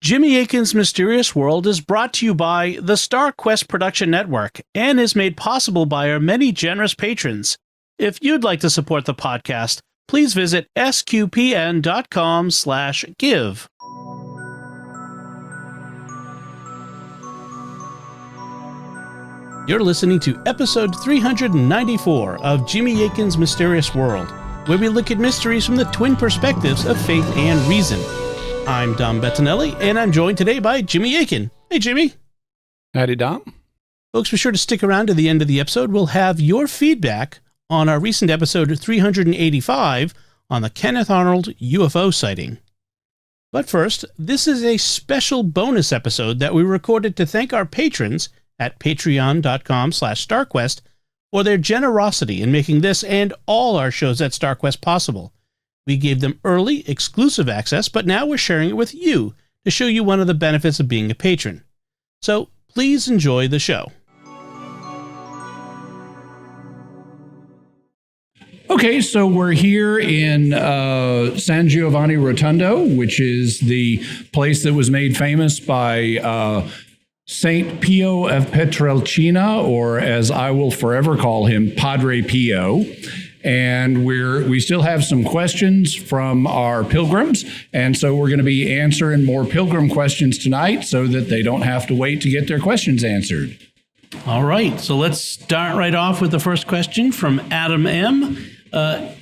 Jimmy Akin's Mysterious World is brought to you by the Star Quest Production Network and is made possible by our many generous patrons. If you'd like to support the podcast, please visit sqpn.com/give. You're listening to episode 394 of Jimmy Akin's Mysterious World, where we look at mysteries from the twin perspectives of faith and reason. I'm Dom Bettinelli, and I'm joined today by Jimmy Akin. Hey, Jimmy. Howdy, Dom. Folks, be sure to stick around to the end of the episode. We'll have your feedback on our recent episode 385 on the Kenneth Arnold UFO sighting. But first, this is a special bonus episode that we recorded to thank our patrons at patreon.com/StarQuest for their generosity in making this and all our shows at StarQuest possible. We gave them early, exclusive access, but now we're sharing it with you to show you one of the benefits of being a patron. So please enjoy the show. Okay, so we're here in San Giovanni Rotondo, which is the place that was made famous by Saint Pio of Pietrelcina, or as I will forever call him, Padre Pio. And we still have some questions from our pilgrims, and so we're going to be answering more pilgrim questions tonight so that they don't have to wait to get their questions answered. All right, so let's start right off with the first question from Adam M.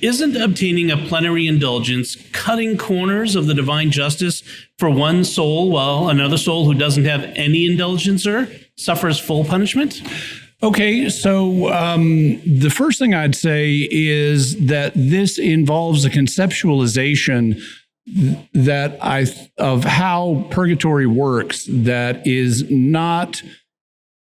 Isn't obtaining a plenary indulgence cutting corners of the divine justice for one soul while another soul who doesn't have any indulgencer suffers full punishment? Okay, so the first thing I'd say is that this involves a conceptualization of how purgatory works that is not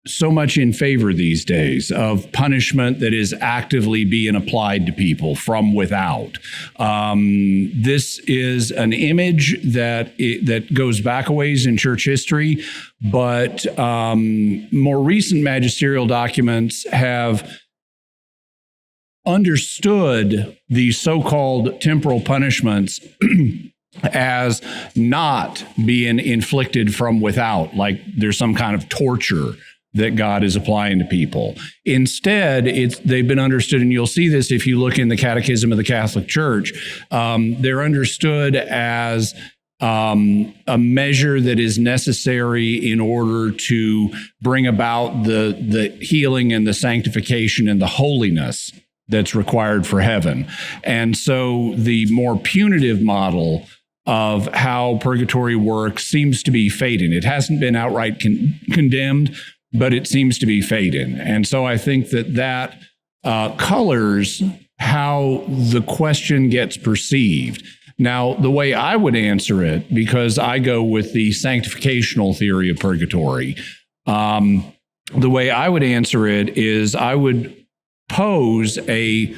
so much in favor these days, of punishment that is actively being applied to people from without. This is an image that goes back a ways in church history, but more recent magisterial documents have understood the so-called temporal punishments as not being inflicted from without, like there's some kind of torture that God is applying to people. Instead, they've been understood, and you'll see this if you look in the Catechism of the Catholic Church, they're understood as a measure that is necessary in order to bring about the healing and the sanctification and the holiness that's required for heaven. And so the more punitive model of how purgatory works seems to be fading. It hasn't been outright condemned, but it seems to be fading. And so I think that colors how the question gets perceived. Now, the way I would answer it, because I go with the sanctificational theory of purgatory, the way I would answer it is I would pose a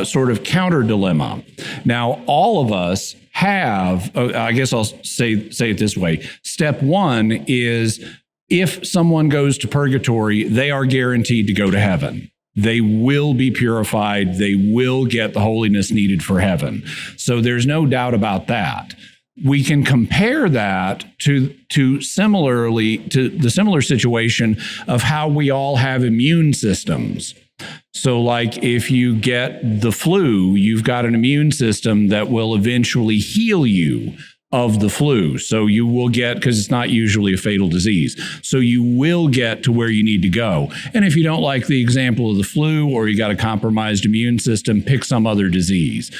sort of counter dilemma. Now, all of us have, I guess I'll say it this way. Step one is, if someone goes to purgatory, they are guaranteed to go to heaven. They will be purified. They will get the holiness needed for heaven. So there's no doubt about that. We can compare that to the similar situation of how we all have immune systems. So like if you get the flu, you've got an immune system that will eventually heal you of the flu. So you will get, because it's not usually a fatal disease, so you will get to where you need to go. And if you don't like the example of the flu, or you got a compromised immune system, pick some other disease.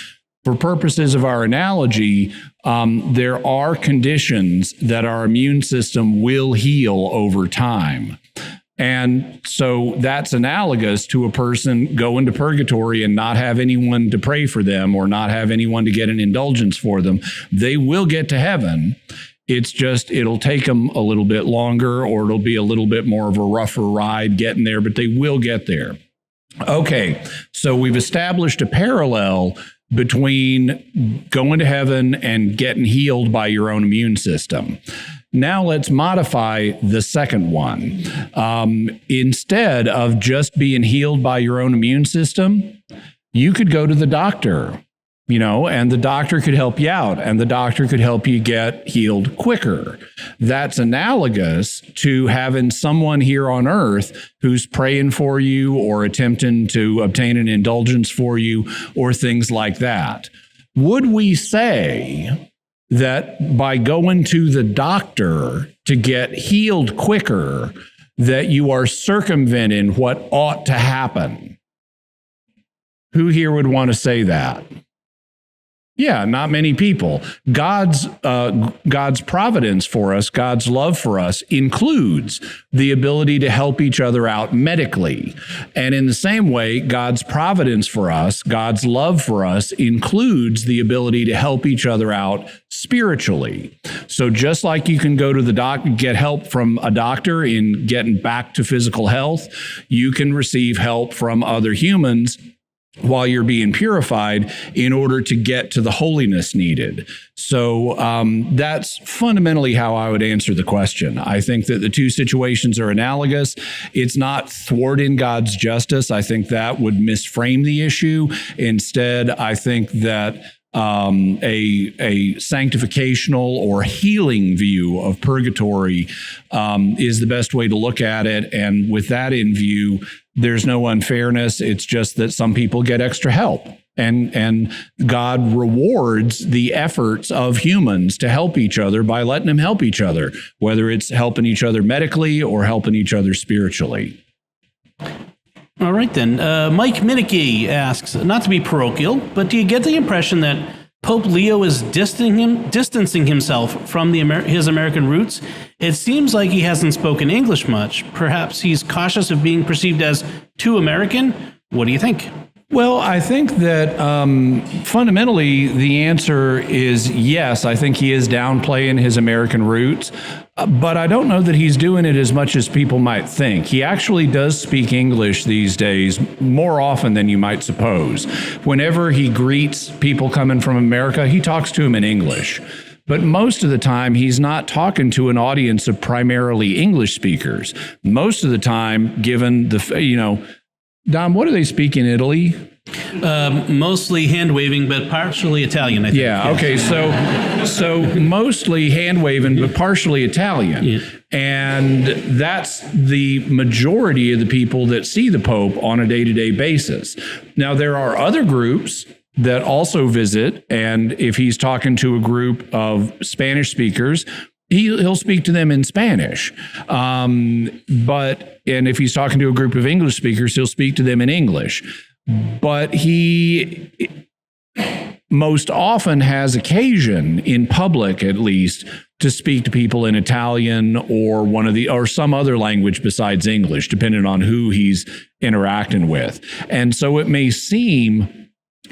For purposes of our analogy, there are conditions that our immune system will heal over time. And so that's analogous to a person going to purgatory and not have anyone to pray for them or not have anyone to get an indulgence for them. They will get to heaven. It's just, it'll take them a little bit longer, or it'll be a little bit more of a rougher ride getting there, but they will get there. Okay, so we've established a parallel between going to heaven and getting healed by your own immune system. Now let's modify the second one. Instead of just being healed by your own immune system, you could go to the doctor. and the doctor could help you out, and the doctor could help you get healed quicker. That's analogous to having someone here on earth who's praying for you or attempting to obtain an indulgence for you or things like that. Would we say that by going to the doctor to get healed quicker, that you are circumventing what ought to happen? Who here would want to say that? Yeah, not many people. God's providence for us, God's love for us, includes the ability to help each other out medically. And in the same way, God's providence for us, God's love for us, includes the ability to help each other out spiritually. So just like you can go to the doctor, get help from a doctor in getting back to physical health, you can receive help from other humans while you're being purified in order to get to the holiness needed. So that's fundamentally how I would answer the question. I think that the two situations are analogous. It's not thwarting God's justice. I think that would misframe the issue. Instead, I think that a sanctificational or healing view of purgatory is the best way to look at it. And with that in view, there's no unfairness. It's just that some people get extra help. And God rewards the efforts of humans to help each other by letting them help each other, whether it's helping each other medically or helping each other spiritually. All right, then. Mike Minicky asks, not to be parochial, but do you get the impression that Pope Leo is distancing himself from his American roots? It seems like he hasn't spoken English much. Perhaps he's cautious of being perceived as too American. What do you think? Well, I think that fundamentally the answer is yes. I think he is downplaying his American roots, but I don't know that he's doing it as much as people might think. He actually does speak English these days more often than you might suppose. Whenever he greets people coming from America, he talks to them in English. But most of the time, he's not talking to an audience of primarily English speakers. Most of the time, given the, Dom, what do they speak in Italy? Mostly hand waving, but partially Italian, I think. Yeah. Okay. So mostly hand waving, but partially Italian. Yeah. And that's the majority of the people that see the Pope on a day-to-day basis. Now, there are other groups that also visit, and if he's talking to a group of Spanish speakers, he'll speak to them in Spanish. And if he's talking to a group of English speakers, he'll speak to them in English. But he most often has occasion, in public at least, to speak to people in Italian or some other language besides English, depending on who he's interacting with. And so it may seem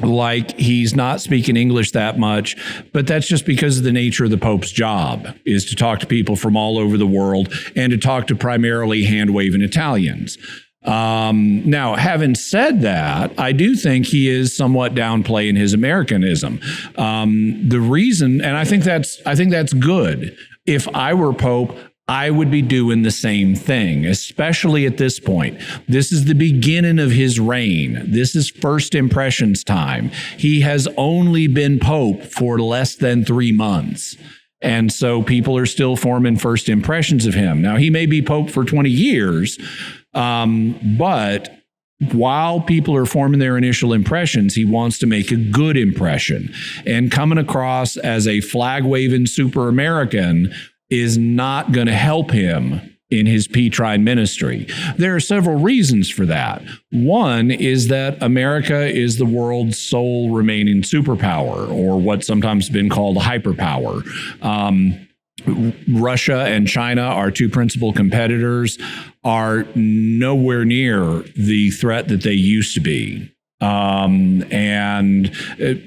like he's not speaking English that much, but that's just because of the nature of the Pope's job, is to talk to people from all over the world and to talk to primarily hand-waving Italians. Now, having said that, I do think he is somewhat downplaying his Americanism. The reason, and I think that's good. If I were Pope, I would be doing the same thing, especially at this point. This is the beginning of his reign. This is first impressions time. He has only been Pope for less than 3 months. And so people are still forming first impressions of him. Now, he may be Pope for 20 years, but while people are forming their initial impressions, he wants to make a good impression. And coming across as a flag-waving super American is not going to help him in his Petrine ministry. There are several reasons for that. One is that America is the world's sole remaining superpower, or what's sometimes been called a hyperpower. Russia and China, our two principal competitors, are nowhere near the threat that they used to be.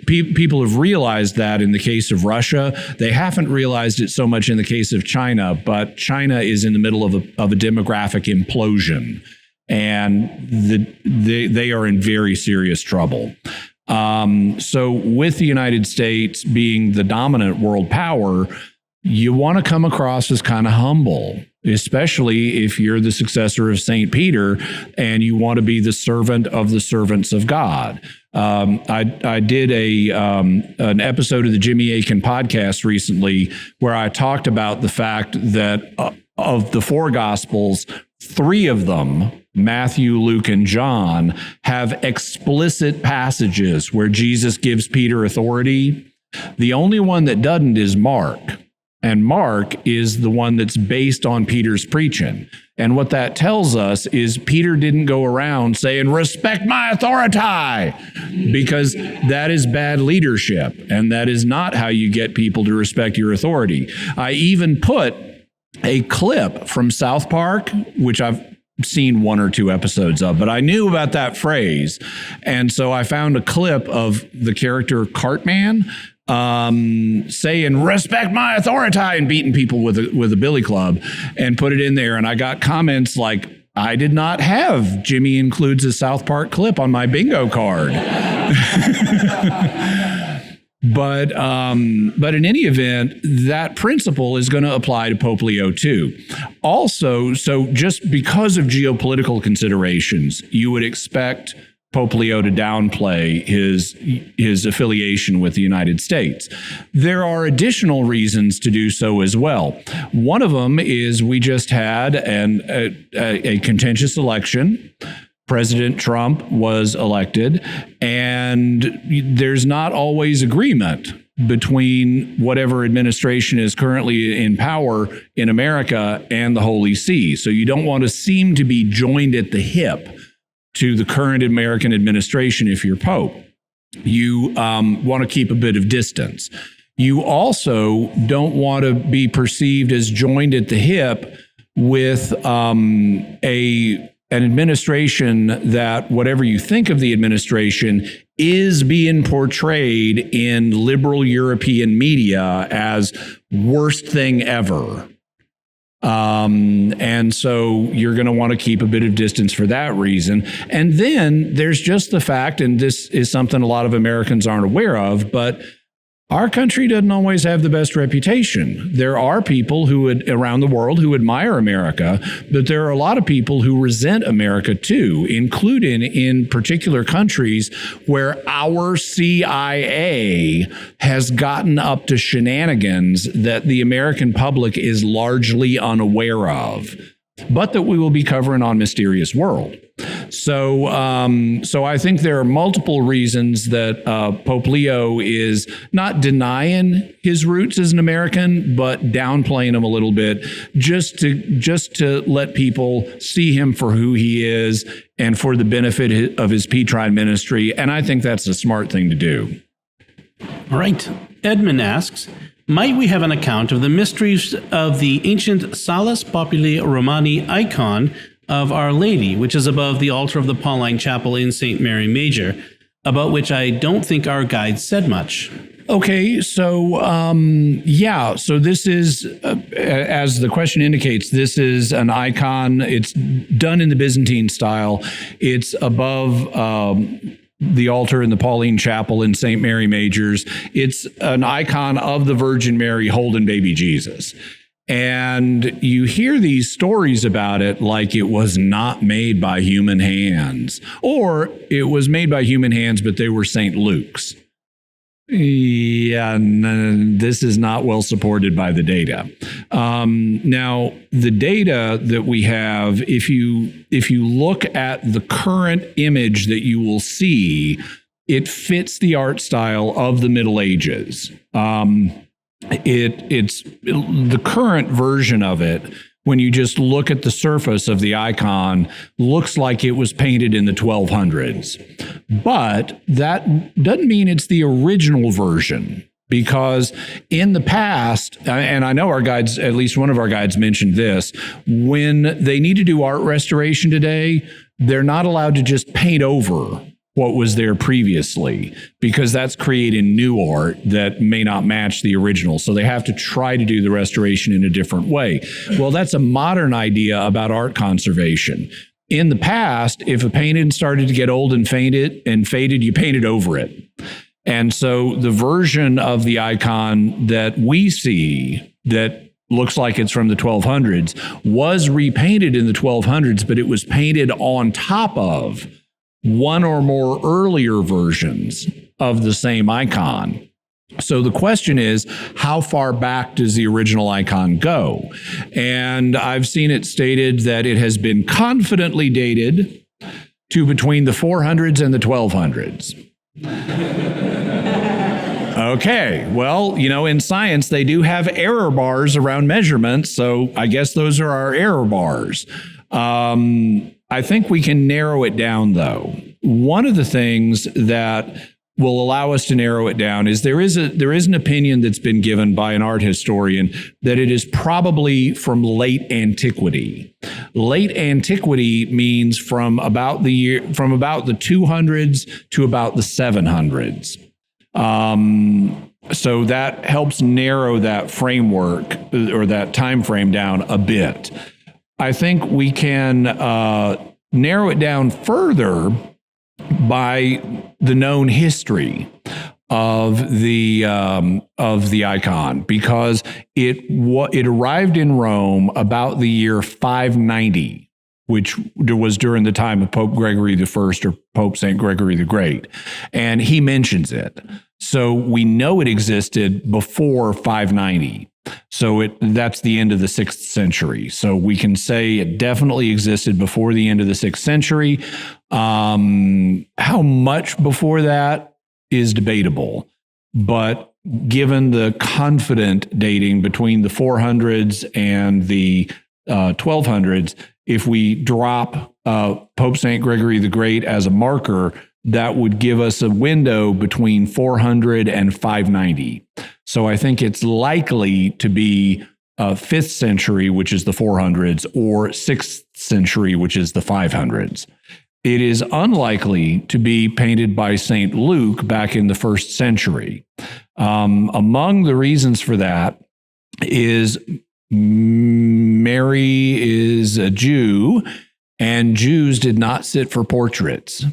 People have realized that in the case of Russia. They haven't realized it so much in the case of China, but China is in the middle of a demographic implosion, and they are in very serious trouble. So with the United States being the dominant world power, you want to come across as kind of humble, especially if you're the successor of St. Peter and you want to be the servant of the servants of God. I did an episode of the Jimmy Akin podcast recently where I talked about the fact that of the four Gospels, three of them, Matthew, Luke, and John, have explicit passages where Jesus gives Peter authority. The only one that doesn't is Mark. And Mark is the one that's based on Peter's preaching. And what that tells us is Peter didn't go around saying, respect my authority, because that is bad leadership. And that is not how you get people to respect your authority. I even put a clip from South Park, which I've seen one or two episodes of, but I knew about that phrase. And so I found a clip of the character Cartman saying, respect my authority, and beating people with a billy club, and put it in there. And I got comments like, I did not have Jimmy includes a South Park clip on my bingo card. But in any event, that principle is going to apply to Pope Leo too. Also, so just because of geopolitical considerations, you would expect Pope Leo to downplay his affiliation with the United States. There are additional reasons to do so as well. One of them is we just had a contentious election. President Trump was elected, and there's not always agreement between whatever administration is currently in power in America and the Holy See. So you don't want to seem to be joined at the hip to the current American administration if you're Pope. You want to keep a bit of distance. You also don't want to be perceived as joined at the hip with an administration that, whatever you think of the administration, is being portrayed in liberal European media as worst thing ever. And so you're going to want to keep a bit of distance for that reason. And then there's just the fact, and this is something a lot of Americans aren't aware of, but our country doesn't always have the best reputation. There are people around the world who admire America, but there are a lot of people who resent America too, including in particular countries where our CIA has gotten up to shenanigans that the American public is largely unaware of, but that we will be covering on Mysterious World. So I think there are multiple reasons that Pope Leo is not denying his roots as an American, but downplaying them a little bit, just to let people see him for who he is and for the benefit of his Petrine ministry. And I think that's a smart thing to do. All right. Edmund asks, might we have an account of the mysteries of the ancient Salus, Populi, Romani icon of Our Lady, which is above the altar of the Pauline Chapel in St. Mary Major, about which I don't think our guide said much? Okay, so so this is, as the question indicates, this is an icon. It's done in the Byzantine style. It's above the altar in the Pauline Chapel in St. Mary Majors. It's an icon of the Virgin Mary holding baby Jesus. And you hear these stories about it like it was not made by human hands, or it was made by human hands, but they were St. Luke's. Yeah, this is not well supported by the data. Now, the data that we have, if you look at the current image that you will see, it fits the art style of the Middle Ages. It's the current version of it, when you just look at the surface of the icon, looks like it was painted in the 1200s. But that doesn't mean it's the original version, because in the past, and I know our guides, at least one of our guides mentioned this, when they need to do art restoration today, they're not allowed to just paint over what was there previously, because that's creating new art that may not match the original. So they have to try to do the restoration in a different way. Well, that's a modern idea about art conservation. In the past, if a painting started to get old and faded, you painted over it. And so the version of the icon that we see that looks like it's from the 1200s was repainted in the 1200s, but it was painted on top of one or more earlier versions of the same icon. So the question is, how far back does the original icon go? And I've seen it stated that it has been confidently dated to between the 400s and the 1200s. Okay, well, in science, they do have error bars around measurements, so I guess those are our error bars. I think we can narrow it down, though. One of the things that will allow us to narrow it down is there is an opinion that's been given by an art historian that it is probably from late antiquity. Late antiquity means from about the 200s to about the 700s. So that helps narrow that framework or that time frame down a bit. I think we can narrow it down further by the known history of the icon, because it arrived in Rome about the year 590, which was during the time of Pope Gregory I or Pope St. Gregory the Great, and he mentions it. So we know it existed before 590. So that's the end of the 6th century. So we can say it definitely existed before the end of the 6th century. How much before that is debatable, but given the confident dating between the 400s and the 1200s, if we drop Pope St. Gregory the Great as a marker, that would give us a window between 400 and 590. So I think it's likely to be 5th century, which is the 400s, or 6th century, which is the 500s. It is unlikely to be painted by St. Luke back in the 1st century. Among the reasons for that is Mary is a Jew, and Jews did not sit for portraits,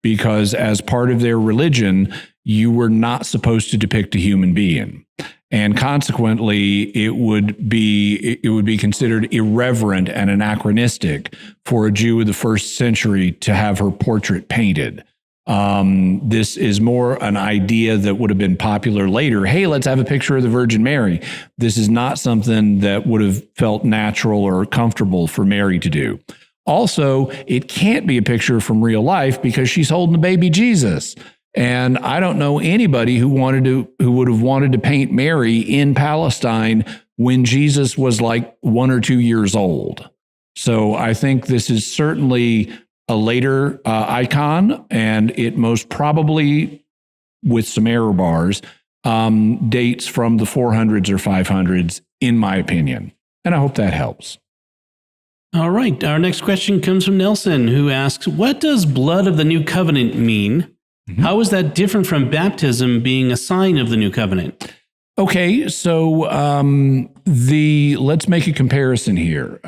because as part of their religion, you were not supposed to depict a human being. And consequently, it would be considered irreverent and anachronistic for a Jew of the 1st century to have her portrait painted. This is more an idea that would have been popular later. Hey, let's have a picture of the Virgin Mary. This is not something that would have felt natural or comfortable for Mary to do. Also, it can't be a picture from real life because she's holding the baby Jesus. And I don't know anybody who would have wanted to paint Mary in Palestine when Jesus was like 1 or 2 years old. So I think this is certainly a later icon, and it most probably, with some error bars, dates from the 400s or 500s, in my opinion. And I hope that helps. All right. Our next question comes from Nelson, who asks, what does blood of the new covenant mean? Mm-hmm. How is that different from baptism being a sign of the new covenant? Okay, so let's make a comparison here.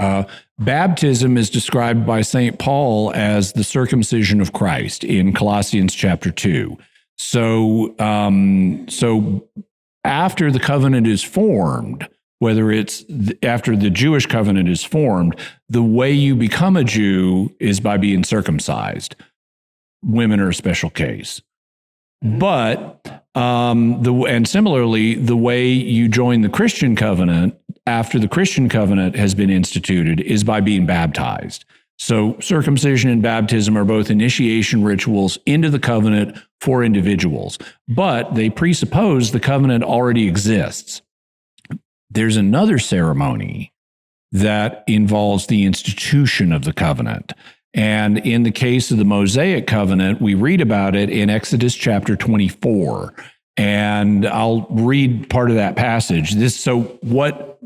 Baptism is described by St. Paul as the circumcision of Christ in Colossians chapter 2. So after the covenant is formed, whether it's after the Jewish covenant is formed, the way you become a Jew is by being circumcised. Women are a special case. But and similarly, the way you join the Christian covenant after the Christian covenant has been instituted is by being baptized. So circumcision and baptism are both initiation rituals into the covenant for individuals, but they presuppose the covenant already exists. There's another ceremony that involves the institution of the covenant. And in the case of the Mosaic covenant, we read about it in Exodus chapter 24. And I'll read part of that passage.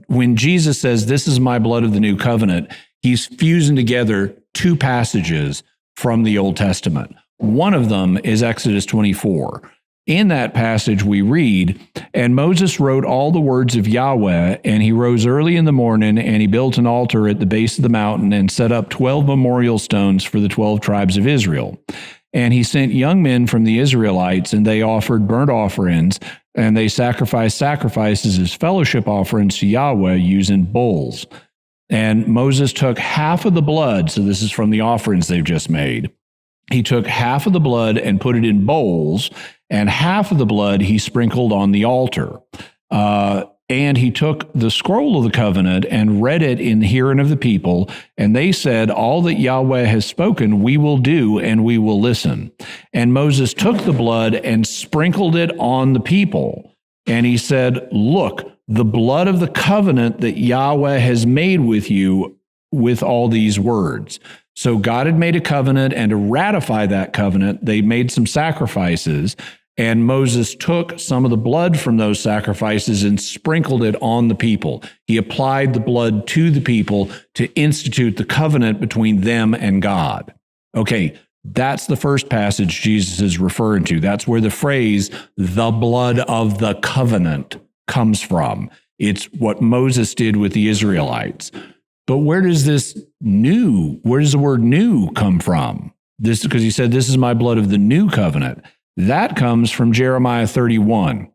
When Jesus says, "This is my blood of the new covenant," he's fusing together two passages from the Old Testament. One of them is Exodus 24. In that passage, we read, "And Moses wrote all the words of Yahweh, and he rose early in the morning, and he built an altar at the base of the mountain and set up 12 memorial stones for the 12 tribes of Israel. And he sent young men from the Israelites, and they offered burnt offerings, and they sacrificed sacrifices as fellowship offerings to Yahweh using bulls. And Moses took half of the blood," so this is from the offerings they've just made, he took half of the blood and put it in bowls, and half of the blood he sprinkled on the altar. And he took the scroll of the covenant and read it in the hearing of the people, and they said, all that Yahweh has spoken, we will do, and we will listen. And Moses took the blood and sprinkled it on the people. And he said, look, the blood of the covenant that Yahweh has made with you with all these words. So God had made a covenant, and to ratify that covenant, they made some sacrifices. And Moses took some of the blood from those sacrifices and sprinkled it on the people. He applied the blood to the people to institute the covenant between them and God. Okay, that's the first passage Jesus is referring to. That's where the phrase, the blood of the covenant, comes from. It's what Moses did with the Israelites. But where does the word new come from? This, because he said, this is my blood of the new covenant. That comes from Jeremiah 31.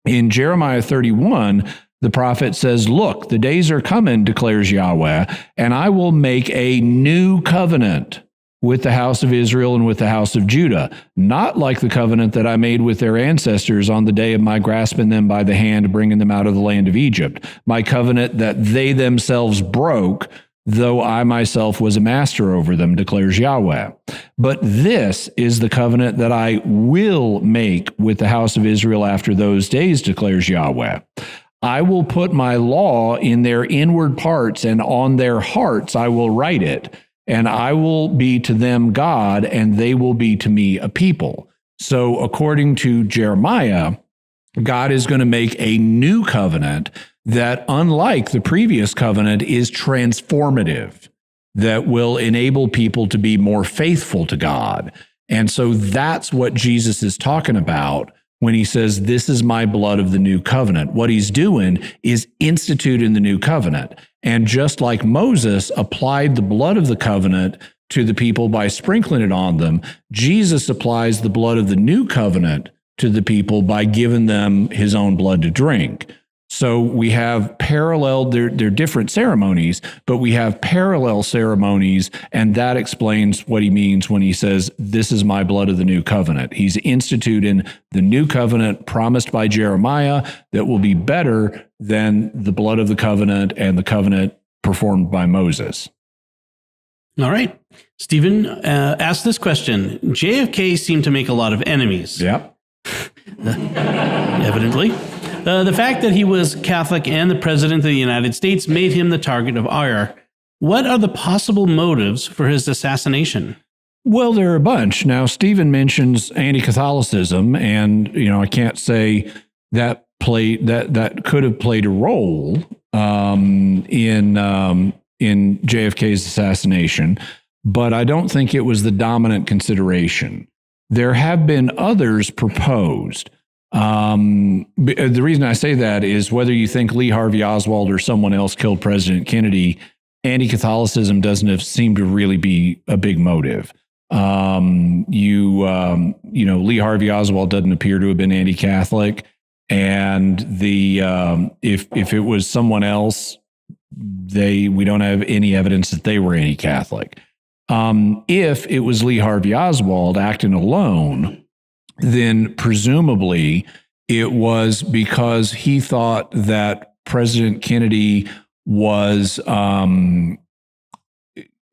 In Jeremiah 31, the prophet says, look, the days are coming, declares Yahweh, and I will make a new covenant with the house of Israel and with the house of Judah, not like the covenant that I made with their ancestors on the day of my grasping them by the hand, bringing them out of the land of Egypt, my covenant that they themselves broke, though I myself was a master over them, declares Yahweh. But this is the covenant that I will make with the house of Israel after those days, declares Yahweh. I will put my law in their inward parts, and on their hearts I will write it, and I will be to them God, and they will be to me a people. So according to Jeremiah, God is going to make a new covenant that, unlike the previous covenant, is transformative, that will enable people to be more faithful to God. And so that's what Jesus is talking about when he says, this is my blood of the new covenant. What he's doing is instituting the new covenant. And just like Moses applied the blood of the covenant to the people by sprinkling it on them, Jesus applies the blood of the new covenant to the people by giving them his own blood to drink. So we have parallel, they're different ceremonies, but we have parallel ceremonies, and that explains what he means when he says, this is my blood of the new covenant. He's instituting the new covenant promised by Jeremiah that will be better than the blood of the covenant and the covenant performed by Moses. All right. Stephen asked this question. JFK seemed to make a lot of enemies. Yep. Evidently. The fact that he was Catholic and the President of the United States made him the target of ire. What are the possible motives for his assassination? Well, there are a bunch. Now, Stephen mentions anti-Catholicism, and I can't say that could have played a role in JFK's assassination, but I don't think it was the dominant consideration. There have been others proposed. The reason I say that is whether you think Lee Harvey Oswald or someone else killed President Kennedy, anti-Catholicism doesn't seem to really be a big motive. Lee Harvey Oswald doesn't appear to have been anti-Catholic, and if it was someone else, we don't have any evidence that they were anti-Catholic. If it was Lee Harvey Oswald acting alone, then presumably it was because he thought that President Kennedy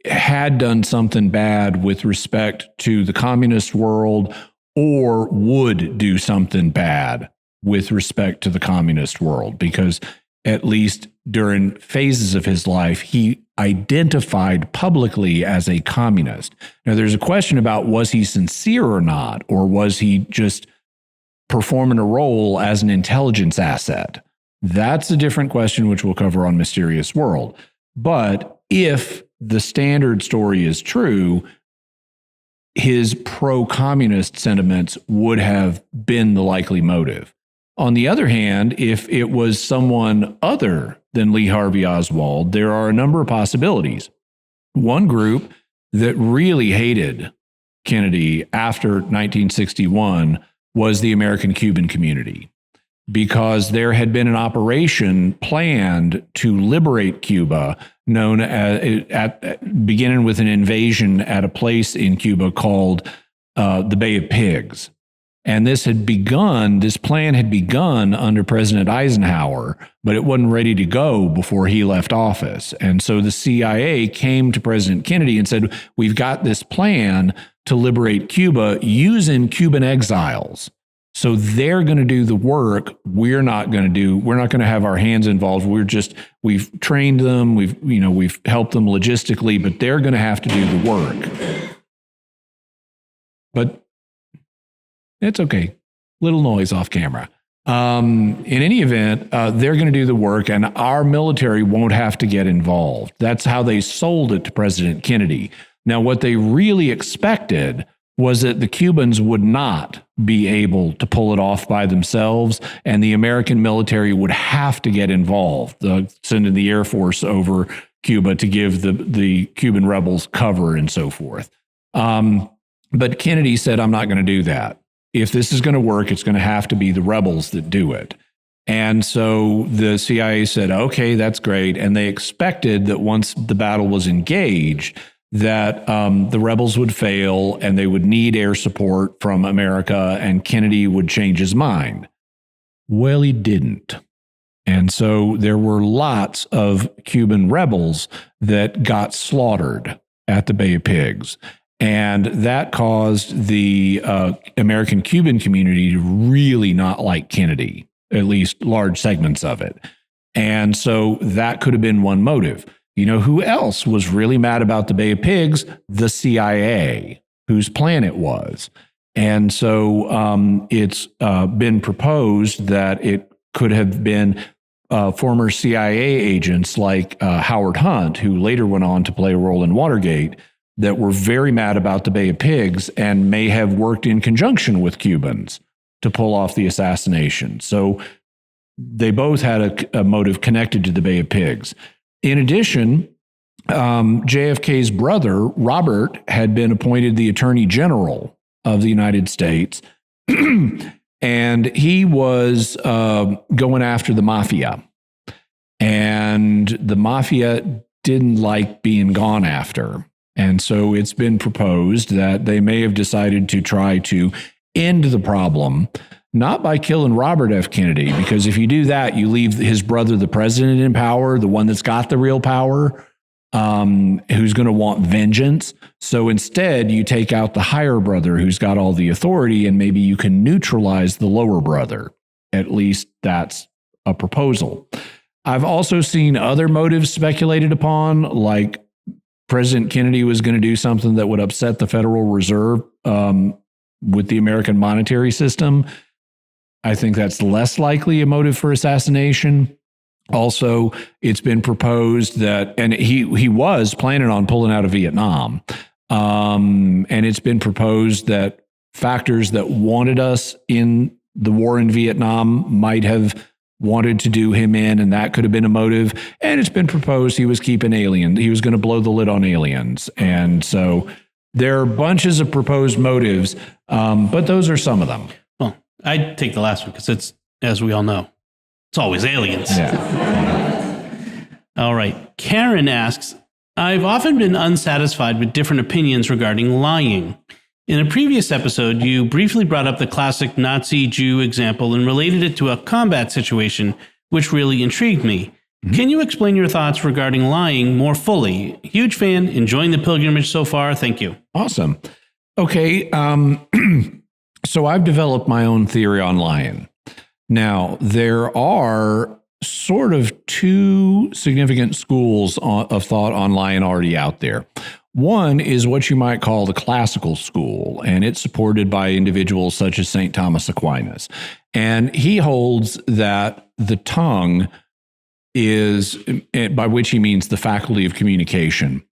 had done something bad with respect to the communist world, or would do something bad with respect to the communist world, because at least during phases of his life, he identified publicly as a communist. Now, there's a question about, was he sincere or not, or was he just performing a role as an intelligence asset? That's a different question, which we'll cover on Mysterious World. But if the standard story is true, his pro-communist sentiments would have been the likely motive. On the other hand, if it was someone other than Lee Harvey Oswald, there are a number of possibilities. One group that really hated Kennedy after 1961 was the American Cuban community. because there had been an operation planned to liberate Cuba, known as beginning with an invasion at a place in Cuba called the Bay of Pigs. And this plan had begun under President Eisenhower, but it wasn't ready to go before he left office. And so the CIA came to President Kennedy and said, we've got this plan to liberate Cuba using Cuban exiles. So they're going to do the work. We're not going to have our hands involved. We've trained them. We've helped them logistically, but they're going to have to do the work. But it's okay. Little noise off camera. In any event, they're going to do the work and our military won't have to get involved. That's how they sold it to President Kennedy. Now, what they really expected was that the Cubans would not be able to pull it off by themselves, and the American military would have to get involved, sending the Air Force over Cuba to give the Cuban rebels cover and so forth. But Kennedy said, I'm not going to do that. If this is going to work, it's going to have to be the rebels that do it. And so the CIA said, okay, that's great. And they expected that once the battle was engaged, that the rebels would fail and they would need air support from America and Kennedy would change his mind. Well, he didn't. And so there were lots of Cuban rebels that got slaughtered at the Bay of Pigs. And that caused the American Cuban community to really not like Kennedy, at least large segments of it. And so that could have been one motive. You know who else was really mad about the Bay of Pigs? The CIA, whose plan it was. And so it's been proposed that it could have been former CIA agents like Howard Hunt, who later went on to play a role in Watergate, that were very mad about the Bay of Pigs and may have worked in conjunction with Cubans to pull off the assassination. So they both had a motive connected to the Bay of Pigs. In addition, JFK's brother, Robert, had been appointed the Attorney General of the United States, and he was going after the mafia. And the mafia didn't like being gone after. And so it's been proposed that they may have decided to try to end the problem, not by killing Robert F. Kennedy, because if you do that, you leave his brother, the president, in power, the one that's got the real power, who's going to want vengeance. So instead, you take out the higher brother who's got all the authority, and maybe you can neutralize the lower brother. At least that's a proposal. I've also seen other motives speculated upon, like President Kennedy was going to do something that would upset the Federal Reserve with the American monetary system. I think that's less likely a motive for assassination. Also, it's been proposed that, and he was planning on pulling out of Vietnam, and it's been proposed that factors that wanted us in the war in Vietnam might have wanted to do him in, and that could have been a motive. And it's been proposed he was keeping aliens. He was going to blow the lid on aliens. And so there are bunches of proposed motives, but those are some of them. Well, I'd take the last one because it's, as we all know, it's always aliens. Yeah. All right. Karen asks, I've often been unsatisfied with different opinions regarding lying. In a previous episode, you briefly brought up the classic Nazi Jew example and related it to a combat situation, which really intrigued me. Mm-hmm. Can you explain your thoughts regarding lying more fully? Huge fan, enjoying the pilgrimage so far. Thank you. Awesome. Okay. So I've developed my own theory on lying. Now, there are sort of two significant schools of thought on lying already out there. One is what you might call the classical school, and it's supported by individuals such as St. Thomas Aquinas. And he holds that the tongue is, by which he means the faculty of communication,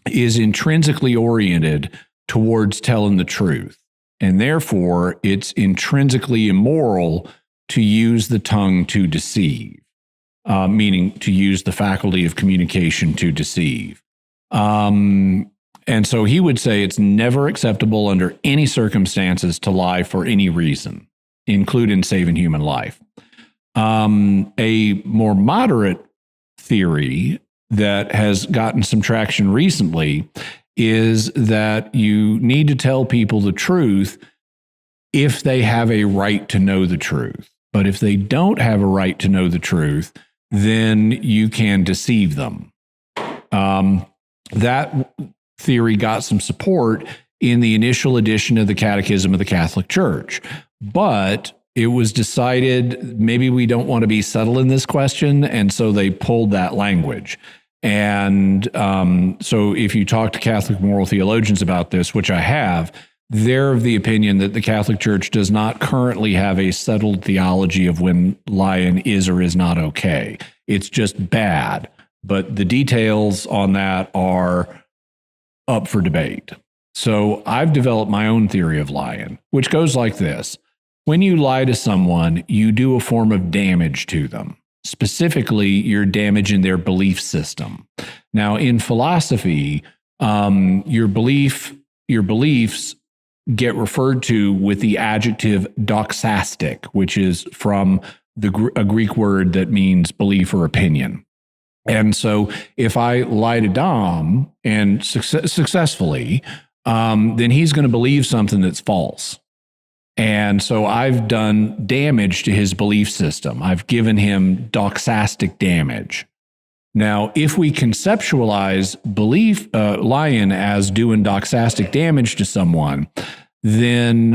is intrinsically oriented towards telling the truth. And therefore, it's intrinsically immoral to use the tongue to deceive, meaning to use the faculty of communication to deceive. And so he would say it's never acceptable under any circumstances to lie for any reason, including saving human life. A more moderate theory that has gotten some traction recently is that you need to tell people the truth if they have a right to know the truth. But if they don't have a right to know the truth, then you can deceive them. That theory got some support in the initial edition of the Catechism of the Catholic Church. But it was decided maybe we don't want to be subtle in this question, and so they pulled that language. And so if you talk to Catholic moral theologians about this, which I have, they're of the opinion that the Catholic Church does not currently have a settled theology of when lying is or is not okay. It's just bad. But the details on that are up for debate. So I've developed my own theory of lying, which goes like this. When you lie to someone, you do a form of damage to them. Specifically, you're damaging their belief system. Now, in philosophy, your beliefs get referred to with the adjective doxastic, which is from a Greek word that means belief or opinion. And so if I lie to Dom and successfully, then he's going to believe something that's false. And so I've done damage to his belief system. I've given him doxastic damage. Now, if we conceptualize lying as doing doxastic damage to someone, then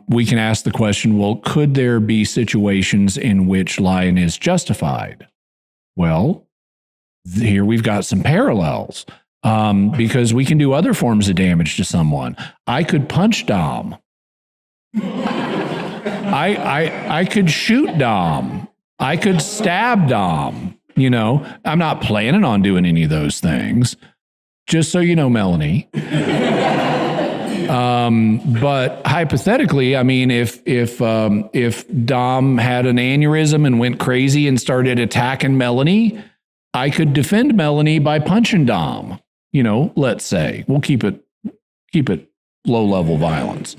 we can ask the question, well, could there be situations in which lying is justified? Well, here we've got some parallels because we can do other forms of damage to someone. I could punch Dom. I could shoot Dom. I could stab Dom. You know, I'm not planning on doing any of those things. Just so you know, Melanie. But hypothetically, I mean, if Dom had an aneurysm and went crazy and started attacking Melanie, I could defend Melanie by punching Dom. You know, let's say we'll keep it low level violence.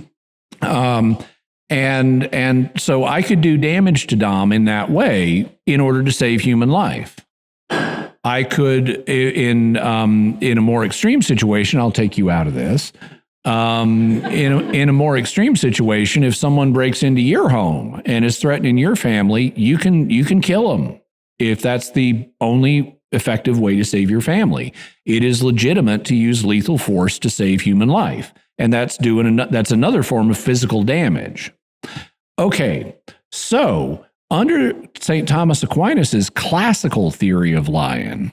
And so I could do damage to Dom in that way in order to save human life. I could, in a more extreme situation, I'll take you out of this. In a more extreme situation, if someone breaks into your home and is threatening your family, you can kill them if that's the only effective way to save your family. It is legitimate to use lethal force to save human life. And that's another form of physical damage. Okay, so under St. Thomas Aquinas' classical theory of lying,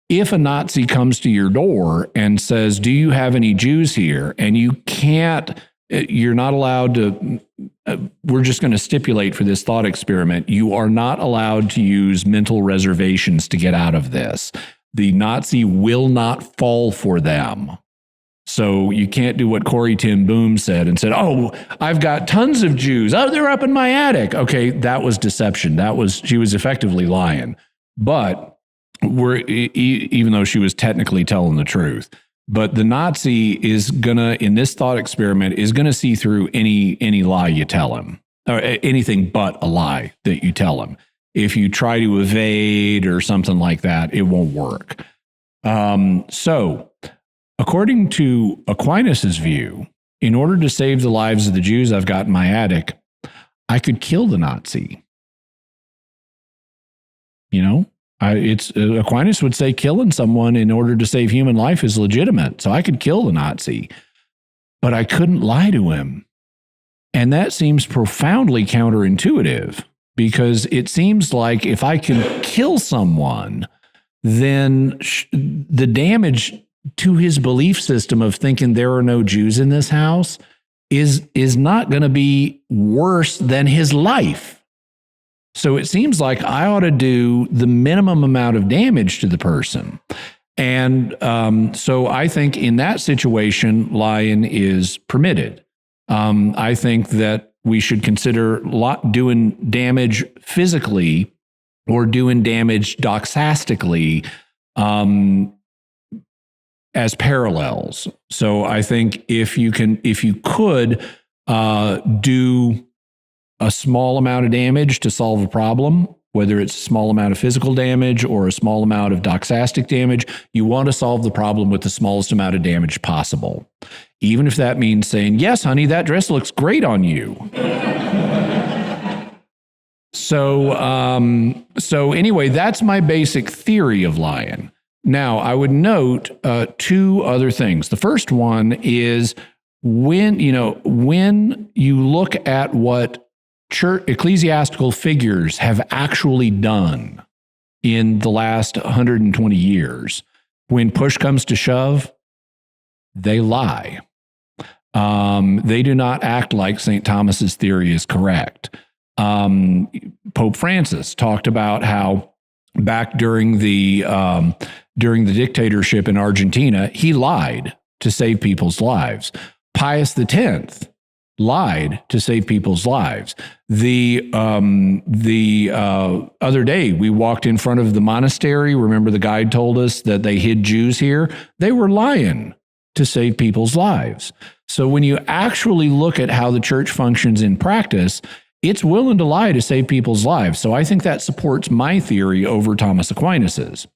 if a Nazi comes to your door and says, "Do you have any Jews here?" and you're not allowed to, we're just going to stipulate for this thought experiment, you are not allowed to use mental reservations to get out of this. The Nazi will not fall for them. So you can't do what Corrie ten Boom said and said, "Oh, I've got tons of Jews. Oh, they're up in my attic." Okay, that was deception. She was effectively lying. But even though she was technically telling the truth, but the Nazi is gonna, in this thought experiment, is gonna see through any lie you tell him, or anything but a lie that you tell him. If you try to evade or something like that, it won't work. So, according to Aquinas' view, in order to save the lives of the Jews I've got in my attic, I could kill the Nazi. You know, Aquinas would say killing someone in order to save human life is legitimate. So I could kill the Nazi, but I couldn't lie to him. And that seems profoundly counterintuitive, because it seems like if I can kill someone, then the damage to his belief system of thinking there are no Jews in this house is not going to be worse than his life. So it seems like I ought to do the minimum amount of damage to the person. And so I think in that situation, lying is permitted. I think that we should consider doing damage physically or doing damage doxastically as parallels. So I think if you could do a small amount of damage to solve a problem, whether it's a small amount of physical damage or a small amount of doxastic damage. You want to solve the problem with the smallest amount of damage possible, even if that means saying, yes, honey, that dress looks great on you. So anyway, that's my basic theory of lying. Now, I would note two other things. The first one is when you look at what ecclesiastical figures have actually done in the last 120 years, when push comes to shove, they lie. They do not act like St. Thomas's theory is correct. Pope Francis talked about how back during the dictatorship in Argentina, he lied to save people's lives. Pius X lied to save people's lives. The other day, we walked in front of the monastery. Remember, the guide told us that they hid Jews here. They were lying to save people's lives. So when you actually look at how the church functions in practice, it's willing to lie to save people's lives. So I think that supports my theory over Thomas Aquinas's.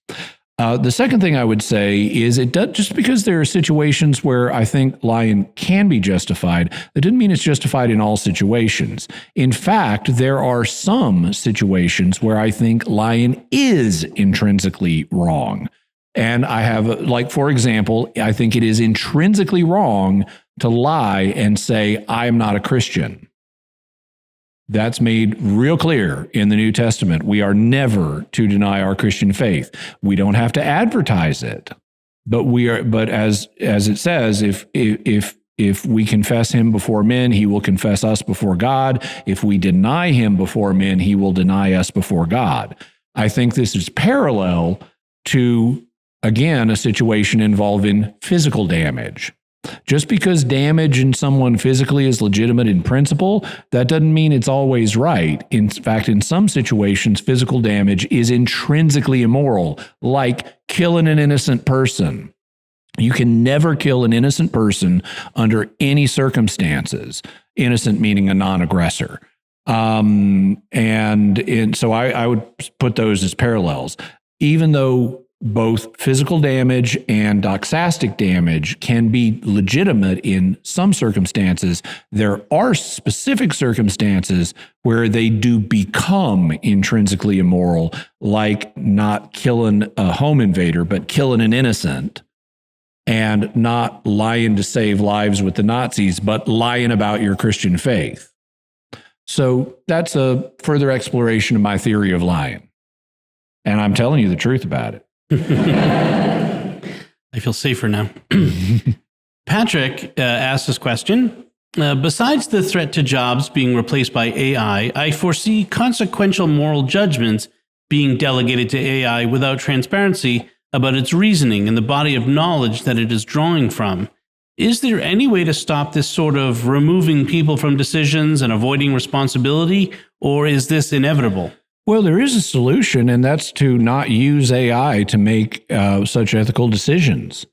The second thing I would say is just because there are situations where I think lying can be justified, that doesn't mean it's justified in all situations. In fact, there are some situations where I think lying is intrinsically wrong. And I have, like, for example, I think it is intrinsically wrong to lie and say, I'm not a Christian. That's made real clear in the New Testament. We are never to deny our Christian faith. We don't have to advertise it, but as it says, if we confess him before men, he will confess us before God. If we deny him before men, he will deny us before God. I think this is parallel to, again, a situation involving physical damage. Just because damage in someone physically is legitimate in principle, that doesn't mean it's always right. In fact, in some situations, physical damage is intrinsically immoral, like killing an innocent person. You can never kill an innocent person under any circumstances, innocent meaning a non-aggressor. So I would put those as parallels. Even though both physical damage and doxastic damage can be legitimate in some circumstances, there are specific circumstances where they do become intrinsically immoral, like not killing a home invader, but killing an innocent, and not lying to save lives with the Nazis, but lying about your Christian faith. So that's a further exploration of my theory of lying. And I'm telling you the truth about it. I feel safer now. Patrick asked this question. Besides the threat to jobs being replaced by AI, I foresee consequential moral judgments being delegated to AI without transparency about its reasoning and the body of knowledge that it is drawing from. Is there any way to stop this sort of removing people from decisions and avoiding responsibility, or is this inevitable? Well, there is a solution, and that's to not use AI to make such ethical decisions,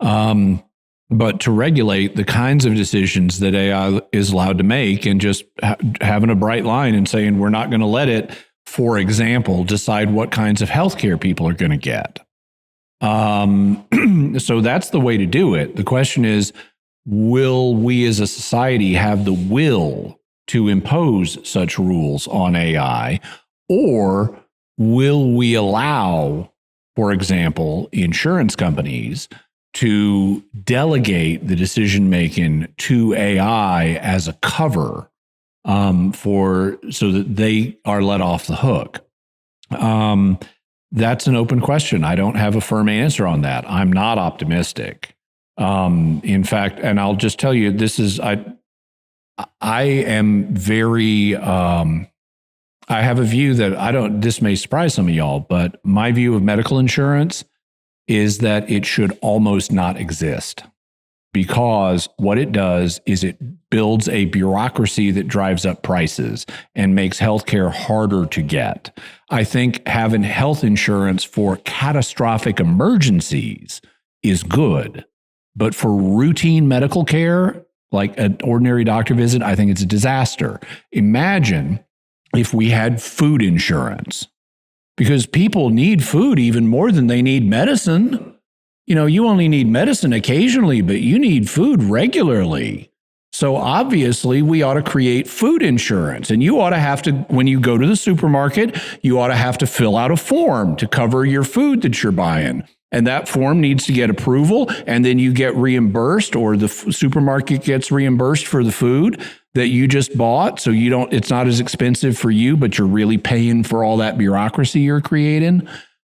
but to regulate the kinds of decisions that AI is allowed to make, and just having a bright line and saying we're not going to let it, for example, decide what kinds of healthcare people are going to get. So that's the way to do it. The question is, will we as a society have the will to impose such rules on AI? Or will we allow, for example, insurance companies to delegate the decision-making to AI as a cover so that they are let off the hook? That's an open question. I don't have a firm answer on that. I'm not optimistic. In fact, and I'll just tell you, I am very... I have a view that this may surprise some of y'all, but my view of medical insurance is that it should almost not exist, because what it does is it builds a bureaucracy that drives up prices and makes healthcare harder to get. I think having health insurance for catastrophic emergencies is good, but for routine medical care, like an ordinary doctor visit, I think it's a disaster. Imagine if we had food insurance, because people need food even more than they need medicine. You know, you only need medicine occasionally, but you need food regularly. So obviously we ought to create food insurance, and you ought to have to, when you go to the supermarket, you ought to have to fill out a form to cover your food that you're buying. And that form needs to get approval, and then you get reimbursed, or the supermarket gets reimbursed for the food that you just bought. So you don't, it's not as expensive for you, but you're really paying for all that bureaucracy you're creating.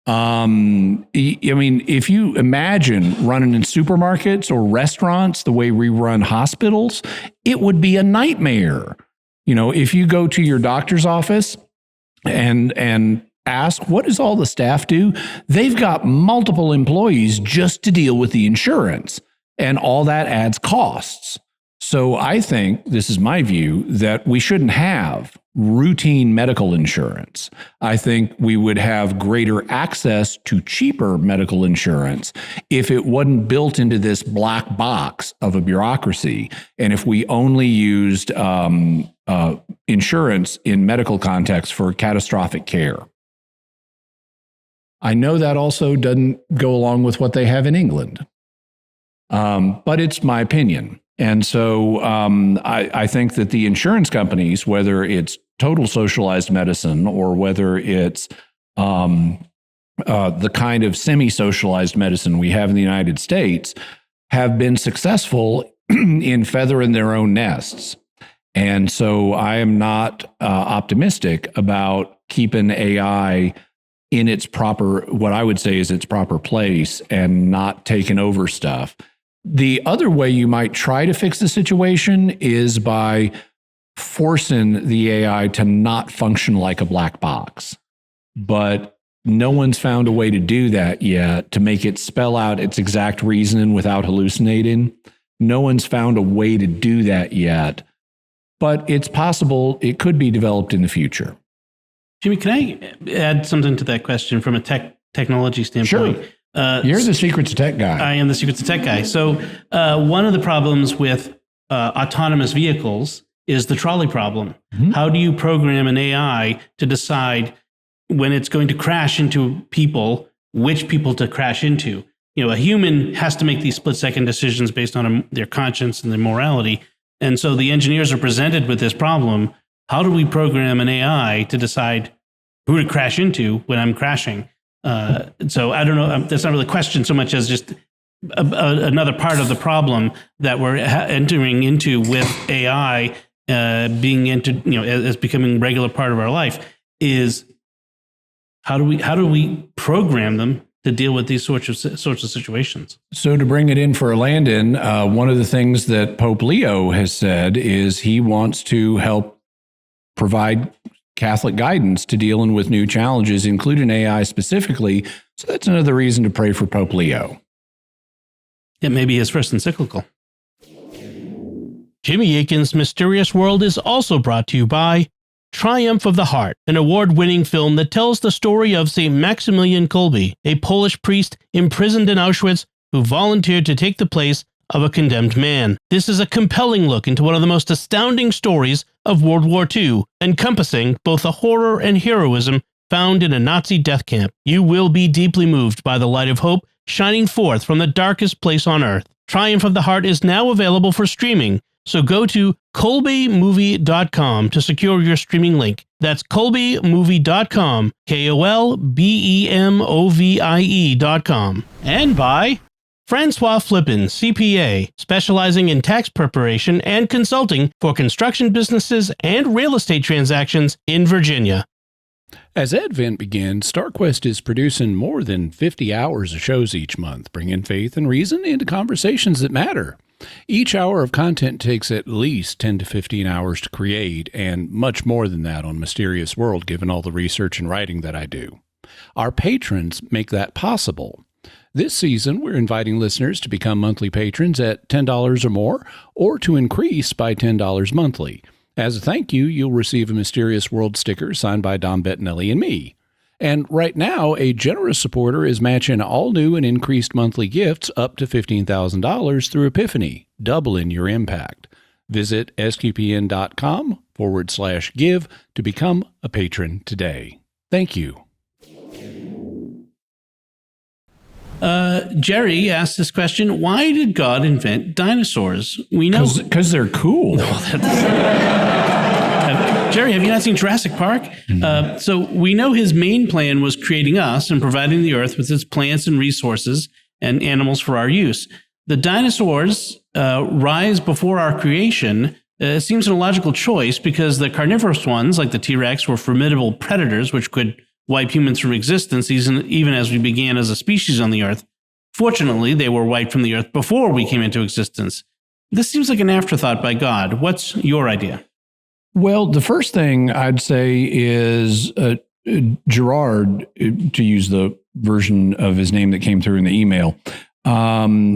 I mean, if you imagine running in supermarkets or restaurants the way we run hospitals, it would be a nightmare. You know, if you go to your doctor's office and ask, what does all the staff do? They've got multiple employees just to deal with the insurance, and all that adds costs. So I think, this is my view, that we shouldn't have routine medical insurance. I think we would have greater access to cheaper medical insurance if it wasn't built into this black box of a bureaucracy, and if we only used insurance in medical context for catastrophic care. I know that also doesn't go along with what they have in England, but it's my opinion. And so I think that the insurance companies, whether it's total socialized medicine or whether it's the kind of semi-socialized medicine we have in the United States, have been successful in feathering their own nests. And so I am not optimistic about keeping AI in its proper, what I would say is its proper place, and not taking over stuff. The other way you might try to fix the situation is by forcing the AI to not function like a black box. But no one's found a way to do that yet, to make it spell out its exact reasoning without hallucinating. No one's found a way to do that yet, but it's possible it could be developed in the future. Jimmy, can I add something to that question from a technology standpoint? Sure. You're the Secrets of Tech guy. I am the Secrets of Tech guy. So one of the problems with autonomous vehicles is the trolley problem. Mm-hmm. How do you program an AI to decide when it's going to crash into people, which people to crash into? You know, a human has to make these split-second decisions based on their conscience and their morality. And so the engineers are presented with this problem. How do we program an AI to decide who to crash into when I'm crashing? So I don't know. That's not really a question so much as just another part of the problem that we're entering into with AI being into, you know, as becoming a regular part of our life, is how do we program them to deal with these sorts of situations? So to bring it in for Landon, one of the things that Pope Leo has said is he wants to help provide Catholic guidance to dealing with new challenges, including AI specifically. So that's another reason to pray for Pope Leo. It may be his first encyclical. Jimmy Akin's Mysterious World is also brought to you by Triumph of the Heart, an award-winning film that tells the story of St. Maximilian Kolbe, a Polish priest imprisoned in Auschwitz who volunteered to take the place of a condemned man. This is a compelling look into one of the most astounding stories of World War II, encompassing both the horror and heroism found in a Nazi death camp. You will be deeply moved by the light of hope shining forth from the darkest place on earth. Triumph of the Heart is now available for streaming, so go to kolbemovie.com to secure your streaming link. That's kolbemovie.com, KOLBEMOVIE.com. And by Francois Flippin, CPA, specializing in tax preparation and consulting for construction businesses and real estate transactions in Virginia. As Advent begins, StarQuest is producing more than 50 hours of shows each month, bringing faith and reason into conversations that matter. Each hour of content takes at least 10 to 15 hours to create, and much more than that on Mysterious World, given all the research and writing that I do. Our patrons make that possible. This season, we're inviting listeners to become monthly patrons at $10 or more, or to increase by $10 monthly. As a thank you, you'll receive a Mysterious World sticker signed by Dom Bettinelli and me. And right now, a generous supporter is matching all new and increased monthly gifts up to $15,000 through Epiphany, doubling your impact. Visit sqpn.com/give to become a patron today. Thank you. Jerry asked this question: why did God invent dinosaurs? We know because they're cool. Jerry, have you not seen Jurassic Park? So we know his main plan was creating us and providing the earth with its plants and resources and animals for our use. The dinosaurs rise before our creation. Seems an illogical choice because the carnivorous ones, like the T-Rex, were formidable predators which could wipe humans from existence even as we began as a species on the earth. Fortunately, they were wiped from the earth before we came into existence. This seems like an afterthought by God. What's your idea? Well, the first thing I'd say is Gerard, to use the version of his name that came through in the email,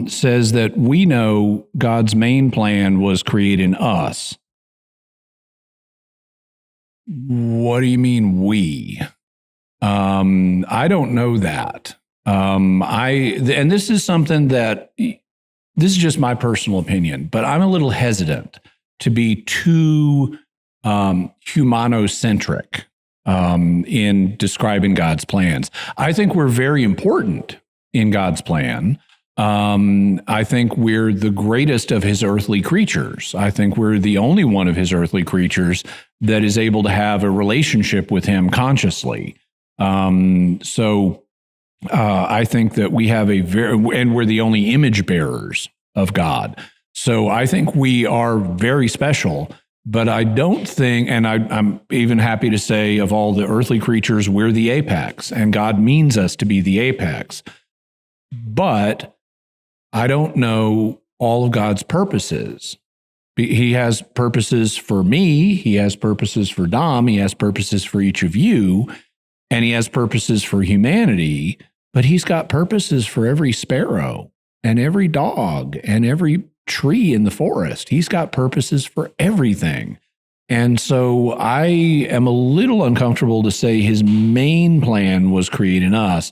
says that we know God's main plan was creating us. What do you mean we? I don't know that. And this is something that, this is just my personal opinion, but I'm a little hesitant to be too humanocentric in describing God's plans. I think we're very important in God's plan. I think we're the greatest of his earthly creatures. I think we're the only one of his earthly creatures that is able to have a relationship with him consciously. I think that we have and we're the only image bearers of God. So I think we are very special, but I don't think, and I'm even happy to say of all the earthly creatures, we're the apex, and God means us to be the apex. But I don't know all of God's purposes. He has purposes for me, he has purposes for Dom, he has purposes for each of you, and he has purposes for humanity, but he's got purposes for every sparrow and every dog and every tree in the forest. He's got purposes for everything. And so I am a little uncomfortable to say his main plan was creating us.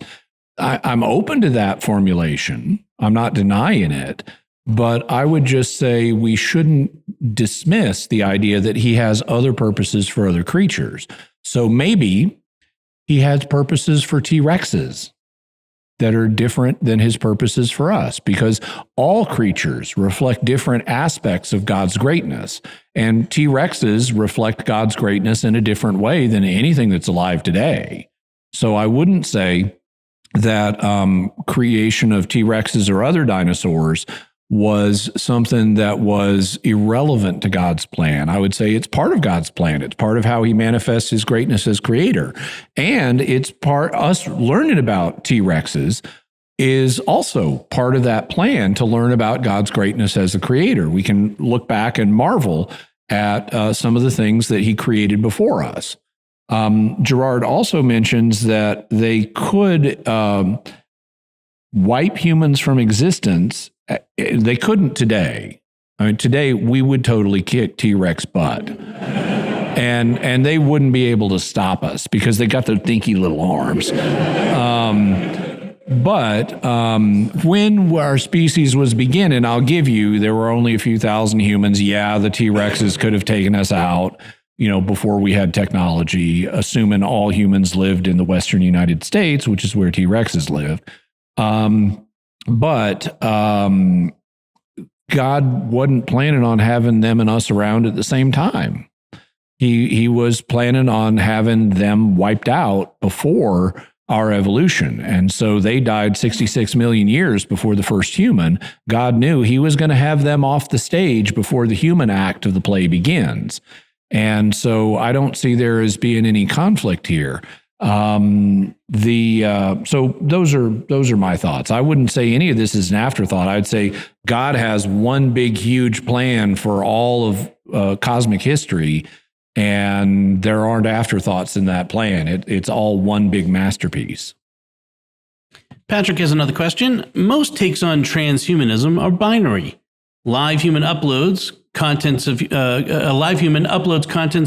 I'm open to that formulation. I'm not denying it, but I would just say we shouldn't dismiss the idea that he has other purposes for other creatures. So maybe he has purposes for T-Rexes that are different than his purposes for us, because all creatures reflect different aspects of God's greatness, and T-Rexes reflect God's greatness in a different way than anything that's alive today. So I wouldn't say that creation of T-Rexes or other dinosaurs was something that was irrelevant to God's plan. I would say it's part of God's plan. It's part of how he manifests his greatness as creator. And it's us learning about T-Rexes is also part of that plan to learn about God's greatness as a creator. We can look back and marvel at some of the things that he created before us. Gerard also mentions that they could wipe humans from existence. They couldn't today. I mean, today we would totally kick T-Rex butt. And they wouldn't be able to stop us because they got their dinky little arms. But when our species was beginning, I'll give you, there were only a few thousand humans. Yeah, the T-Rexes could have taken us out, before we had technology, assuming all humans lived in the Western United States, which is where T-Rexes live. But God wasn't planning on having them and us around at the same time. He was planning on having them wiped out before our evolution. And so they died 66 million years before the first human. God knew he was going to have them off the stage before the human act of the play begins. And so I don't see there as being any conflict here. So those are my thoughts. I wouldn't say any of this is an afterthought. I'd say God has one big, huge plan for all of cosmic history, and there aren't afterthoughts in that plan. It's all one big masterpiece. Patrick has another question. Most takes on transhumanism are binary. A live human uploads contents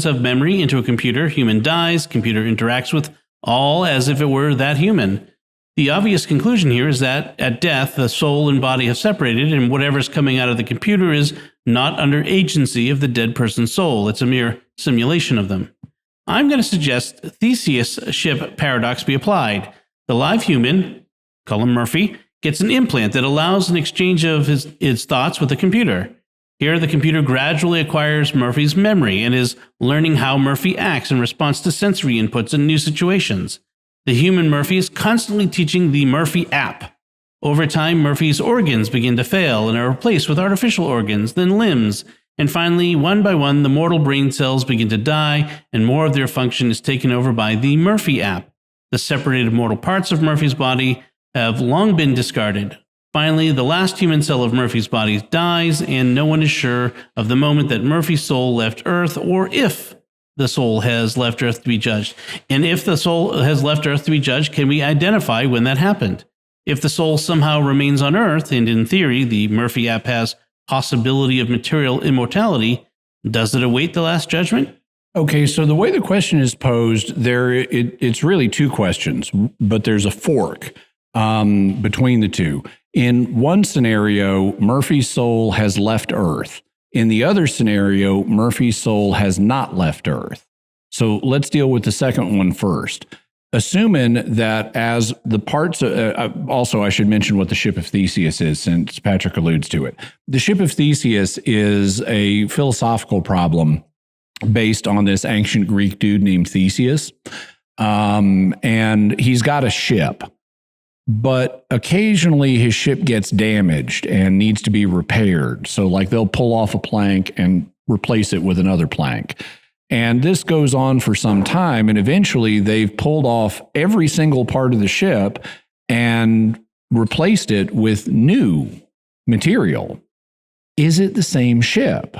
of memory into a computer. Human dies. Computer interacts with all as if it were that human. The obvious conclusion here is that at death, the soul and body have separated, and whatever's coming out of the computer is not under agency of the dead person's soul. It's a mere simulation of them. I'm going to suggest Theseus ship paradox be applied. The live human, call him Murphy, gets an implant that allows an exchange of his thoughts with the computer. Here, the computer gradually acquires Murphy's memory and is learning how Murphy acts in response to sensory inputs in new situations. The human Murphy is constantly teaching the Murphy app. Over time, Murphy's organs begin to fail and are replaced with artificial organs, then limbs, and finally, one by one, the mortal brain cells begin to die, and more of their function is taken over by the Murphy app. The separated mortal parts of Murphy's body have long been discarded. Finally, the last human cell of Murphy's body dies, and no one is sure of the moment that Murphy's soul left Earth, or if the soul has left Earth to be judged. And if the soul has left Earth to be judged, can we identify when that happened? If the soul somehow remains on Earth, and in theory, the Murphy app has possibility of material immortality, does it await the last judgment? Okay, so the way the question is posed, it's really two questions, but there's a fork between the two. In one scenario, Murphy's soul has left Earth. In the other scenario, Murphy's soul has not left Earth. So let's deal with the second one first. Assuming that as the parts, also I should mention what the ship of Theseus is, since Patrick alludes to it. The ship of Theseus is a philosophical problem based on this ancient Greek dude named Theseus. And he's got a ship, but occasionally his ship gets damaged and needs to be repaired. So like they'll pull off a plank and replace it with another plank. And this goes on for some time, and eventually they've pulled off every single part of the ship and replaced it with new material. Is it the same ship?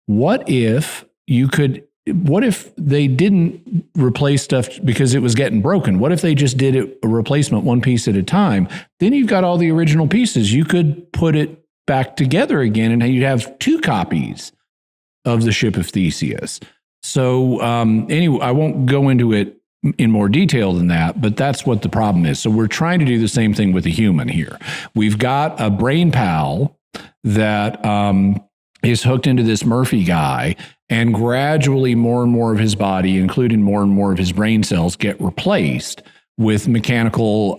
What if they didn't replace stuff because it was getting broken? What if they just did a replacement one piece at a time? Then you've got all the original pieces. You could put it back together again, and you'd have two copies of the ship of Theseus. So anyway, I won't go into it in more detail than that, but that's what the problem is. So we're trying to do the same thing with a human here. We've got a brain pal that is hooked into this Murphy guy, and gradually more and more of his body, including more and more of his brain cells, get replaced with mechanical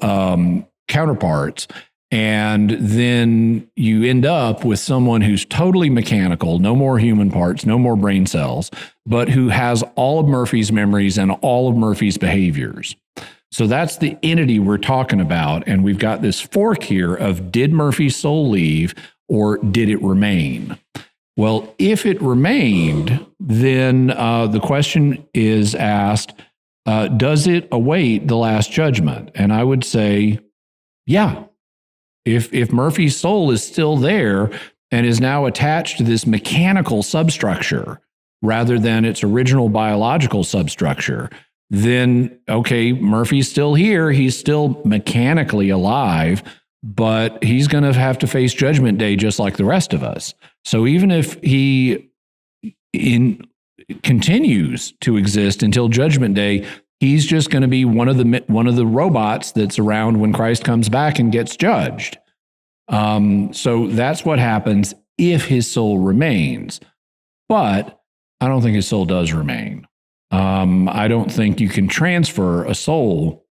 counterparts. And then you end up with someone who's totally mechanical, no more human parts, no more brain cells, but who has all of Murphy's memories and all of Murphy's behaviors. So that's the entity we're talking about. And we've got this fork here of, did Murphy's soul leave or did it remain? Well, if it remained, then the question is asked, does it await the last judgment? And I would say, yeah. If Murphy's soul is still there and is now attached to this mechanical substructure rather than its original biological substructure, then, okay, Murphy's still here. He's still mechanically alive, but he's going to have to face Judgment Day just like the rest of us. So even if he continues to exist until Judgment Day, he's just going to be one of the robots that's around when Christ comes back and gets judged. So that's what happens if his soul remains. But I don't think his soul does remain. I don't think you can transfer a soul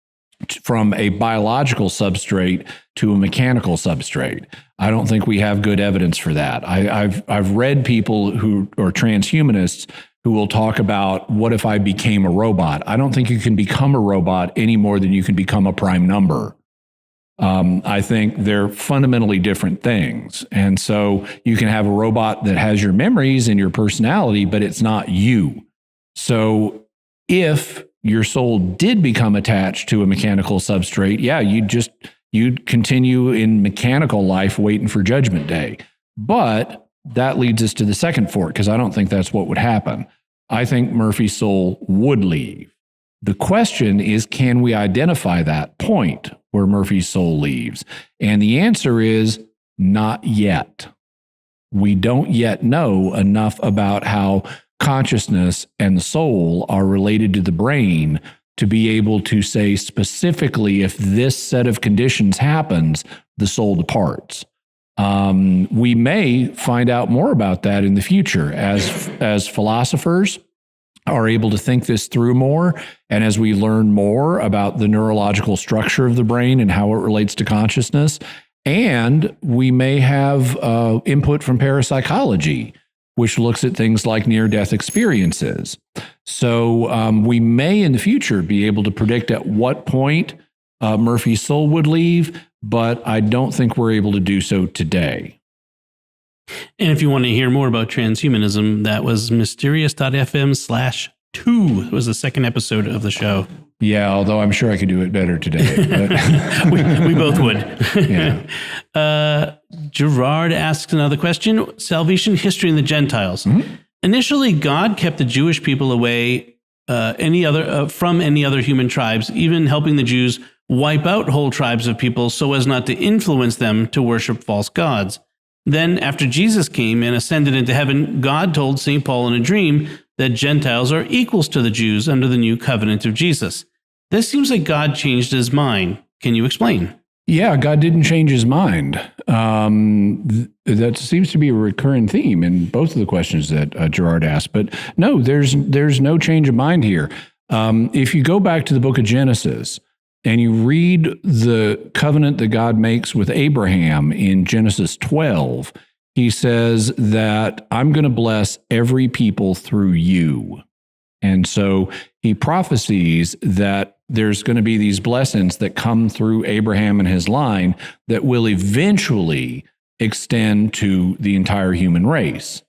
from a biological substrate to a mechanical substrate. I don't think we have good evidence for that. I've read people who are transhumanists who will talk about, what if I became a robot? I don't think you can become a robot any more than you can become a prime number. I think they're fundamentally different things. And so you can have a robot that has your memories and your personality, but it's not you. So if your soul did become attached to a mechanical substrate, yeah, you'd continue in mechanical life waiting for Judgment Day. But that leads us to the second fork, because I don't think that's what would happen. I think Murphy's soul would leave. The question is, can we identify that point where Murphy's soul leaves? And the answer is not yet. We don't yet know enough about how consciousness and the soul are related to the brain to be able to say specifically if this set of conditions happens, the soul departs. We may find out more about that in the future as philosophers are able to think this through more, and as we learn more about the neurological structure of the brain and how it relates to consciousness, and we may have input from parapsychology, which looks at things like near-death experiences. So we may in the future be able to predict at what point Murphy's soul would leave, but I don't think we're able to do so today. And if you want to hear more about transhumanism, that was mysterious.fm/2. It was the second episode of the show. Yeah, although I'm sure I could do it better today. But we both would. Yeah. Gerard asks another question. Salvation history in the Gentiles. Mm-hmm. Initially, God kept the Jewish people away from any other human tribes, even helping the Jews wipe out whole tribes of people so as not to influence them to worship false gods. Then, after Jesus came and ascended into heaven, God told St. Paul in a dream that Gentiles are equals to the Jews under the new covenant of Jesus. This seems like God changed his mind. Can you explain? Yeah, God didn't change his mind. That seems to be a recurring theme in both of the questions that Gerard asked. But no, there's no change of mind here. If you go back to the book of Genesis, and you read the covenant that God makes with Abraham in Genesis 12, he says that I'm going to bless every people through you. And so he prophesies that there's going to be these blessings that come through Abraham and his line that will eventually extend to the entire human race.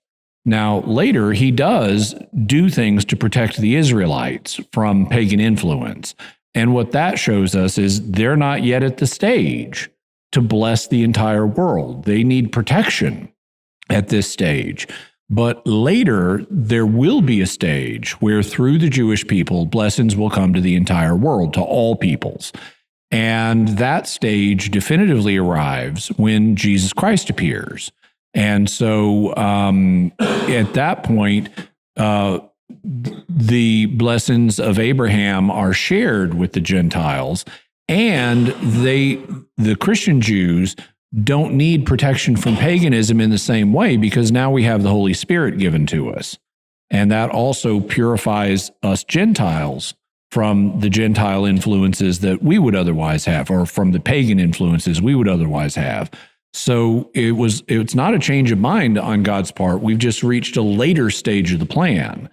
Now, later, he does do things to protect the Israelites from pagan influence. And what that shows us is they're not yet at the stage to bless the entire world. They need protection at this stage. But later, there will be a stage where through the Jewish people, blessings will come to the entire world, to all peoples. And that stage definitively arrives when Jesus Christ appears. And so at that point, the blessings of Abraham are shared with the Gentiles, and the Christian Jews don't need protection from paganism in the same way because now we have the Holy Spirit given to us. And that also purifies us Gentiles from the Gentile influences that we would otherwise have, or from the pagan influences we would otherwise have. So it's not a change of mind on God's part. We've just reached a later stage of the plan.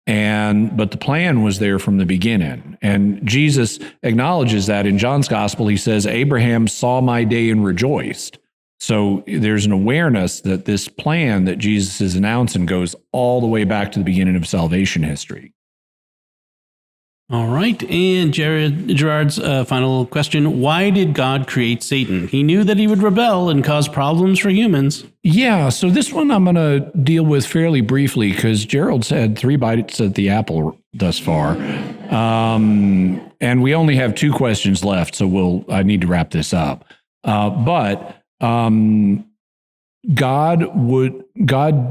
But the plan was there from the beginning. And Jesus acknowledges that in John's gospel. He says, Abraham saw my day and rejoiced. So there's an awareness that this plan that Jesus is announcing goes all the way back to the beginning of salvation history. All right. And Gerard's final question. Why did God create Satan? He knew that he would rebel and cause problems for humans. Yeah, so this one I'm going to deal with fairly briefly because Gerald's had 3 bites at the apple thus far. And we only have 2 questions left, so I need to wrap this up. But God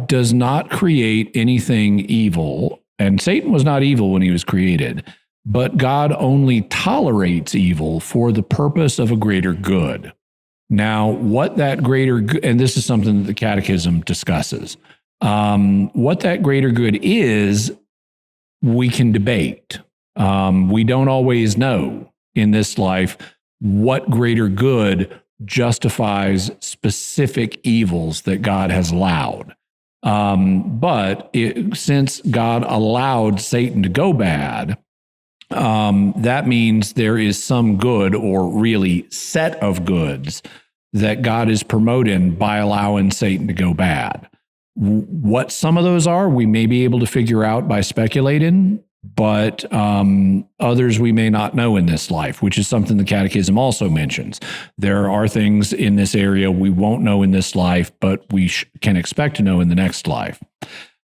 does not create anything evil, and Satan was not evil when he was created. But God only tolerates evil for the purpose of a greater good. Now, what that greater good, and this is something that the Catechism discusses, what that greater good is, we can debate. We don't always know in this life what greater good justifies specific evils that God has allowed. Since God allowed Satan to go bad, that means there is some good, or really set of goods, that God is promoting by allowing Satan to go bad. What some of those are, we may be able to figure out by speculating, but others we may not know in this life, which is something the Catechism also mentions. There are things in this area we won't know in this life, but we can expect to know in the next life.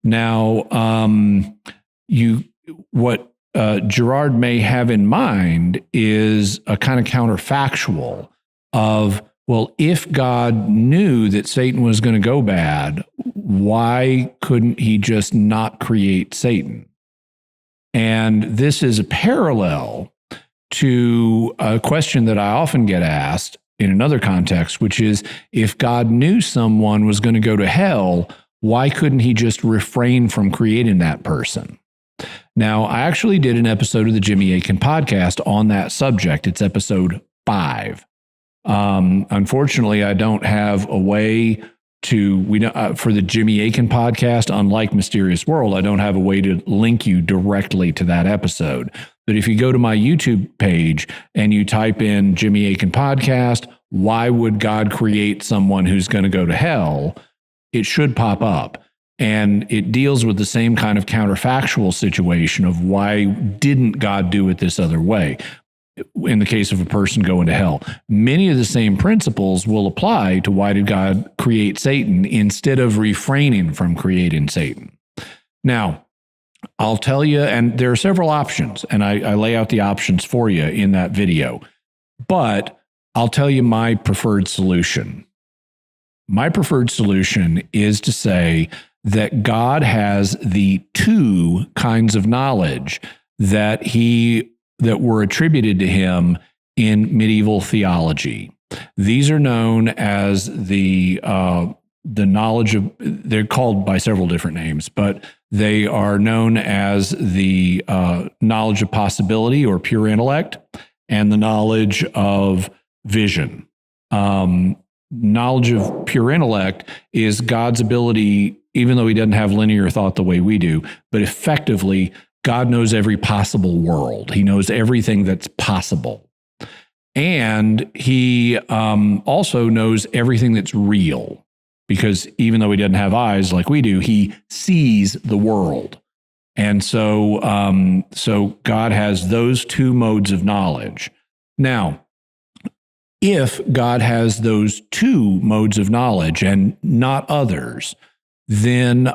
Now, what Gerard may have in mind is a kind of counterfactual of, well, if God knew that Satan was going to go bad, why couldn't he just not create Satan? And this is a parallel to a question that I often get asked in another context, which is, if God knew someone was going to go to hell, why couldn't he just refrain from creating that person? Now, I actually did an episode of the Jimmy Akin podcast on that subject. It's episode 5. Unfortunately, I don't have a way to, for the Jimmy Akin podcast, unlike Mysterious World, I don't have a way to link you directly to that episode. But if you go to my YouTube page and you type in Jimmy Akin podcast, why would God create someone who's going to go to hell? It should pop up. And it deals with the same kind of counterfactual situation of why didn't God do it this other way? In the case of a person going to hell, many of the same principles will apply to why did God create Satan instead of refraining from creating Satan. Now, I'll tell you, and there are several options, and I lay out the options for you in that video, but I'll tell you my preferred solution. My preferred solution is to say that God has the 2 kinds of knowledge that were attributed to him in medieval theology. These are known as the knowledge of, they're called by several different names, but they are known as the knowledge of possibility or pure intellect, and the knowledge of vision. Knowledge of pure intellect is God's ability, even though he doesn't have linear thought the way we do, but effectively, God knows every possible world. He knows everything that's possible. And he also knows everything that's real, because even though he doesn't have eyes like we do, he sees the world. And so, God has those 2 modes of knowledge. Now, if God has those 2 modes of knowledge and not others, then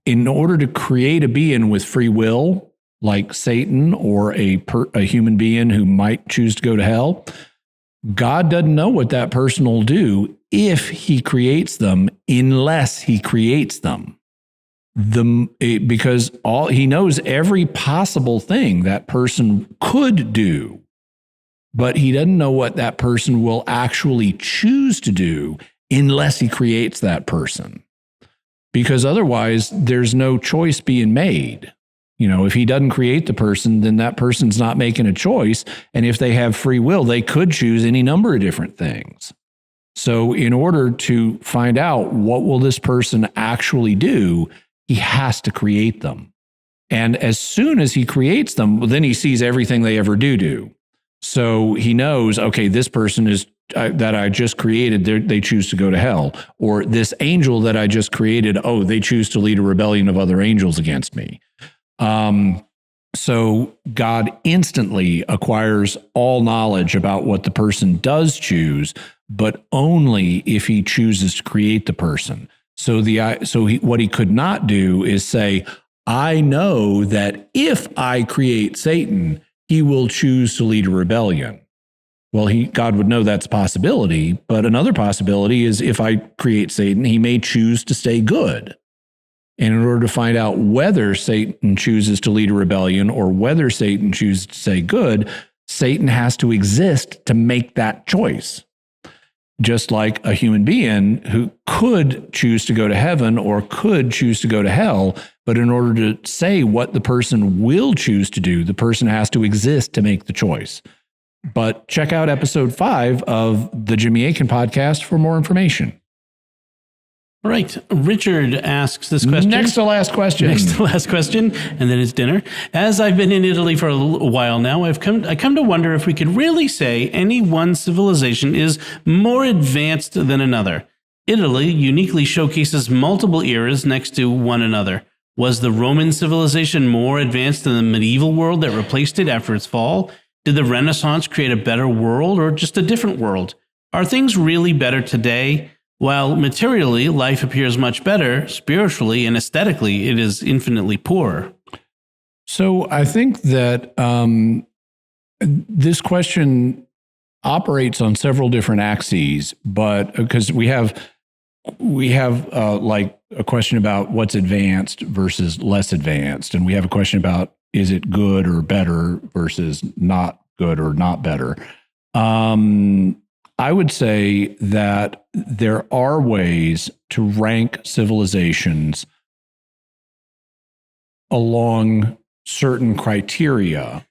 in order to create a being with free will, like Satan or a human being who might choose to go to hell, God doesn't know what that person will do if he creates them, unless he creates them. Because he knows every possible thing that person could do, but he doesn't know what that person will actually choose to do unless he creates that person. Because otherwise, there's no choice being made. If he doesn't create the person, then that person's not making a choice. And if they have free will, they could choose any number of different things. So in order to find out what will this person actually do, he has to create them. And as soon as he creates them, then he sees everything they ever do. So he knows, okay, this person is that I just created, they choose to go to hell. Or this angel that I just created, they choose to lead a rebellion of other angels against me. So God instantly acquires all knowledge about what the person does choose, but only if he chooses to create the person. So what he could not do is say, I know that if I create Satan, he will choose to lead a rebellion. Well, God would know that's a possibility, but another possibility is if I create Satan, he may choose to stay good. And in order to find out whether Satan chooses to lead a rebellion or whether Satan chooses to stay good, Satan has to exist to make that choice. Just like a human being who could choose to go to heaven or could choose to go to hell, but in order to say what the person will choose to do, the person has to exist to make the choice. But check out episode 5 of the Jimmy Akin podcast for more information. All right. Richard asks this question. Next to last question. And then it's dinner. As I've been in Italy for a little while now, I come to wonder if we could really say any one civilization is more advanced than another. Italy uniquely showcases multiple eras next to one another. Was the Roman civilization more advanced than the medieval world that replaced it after its fall? Did the Renaissance create a better world or just a different world? Are things really better today? While materially life appears much better, spiritually and aesthetically it is infinitely poorer. So I think that this question operates on several different axes, but because we have like a question about what's advanced versus less advanced. And we have a question about, is it good or better versus not good or not better? I would say that there are ways to rank civilizations along certain criteria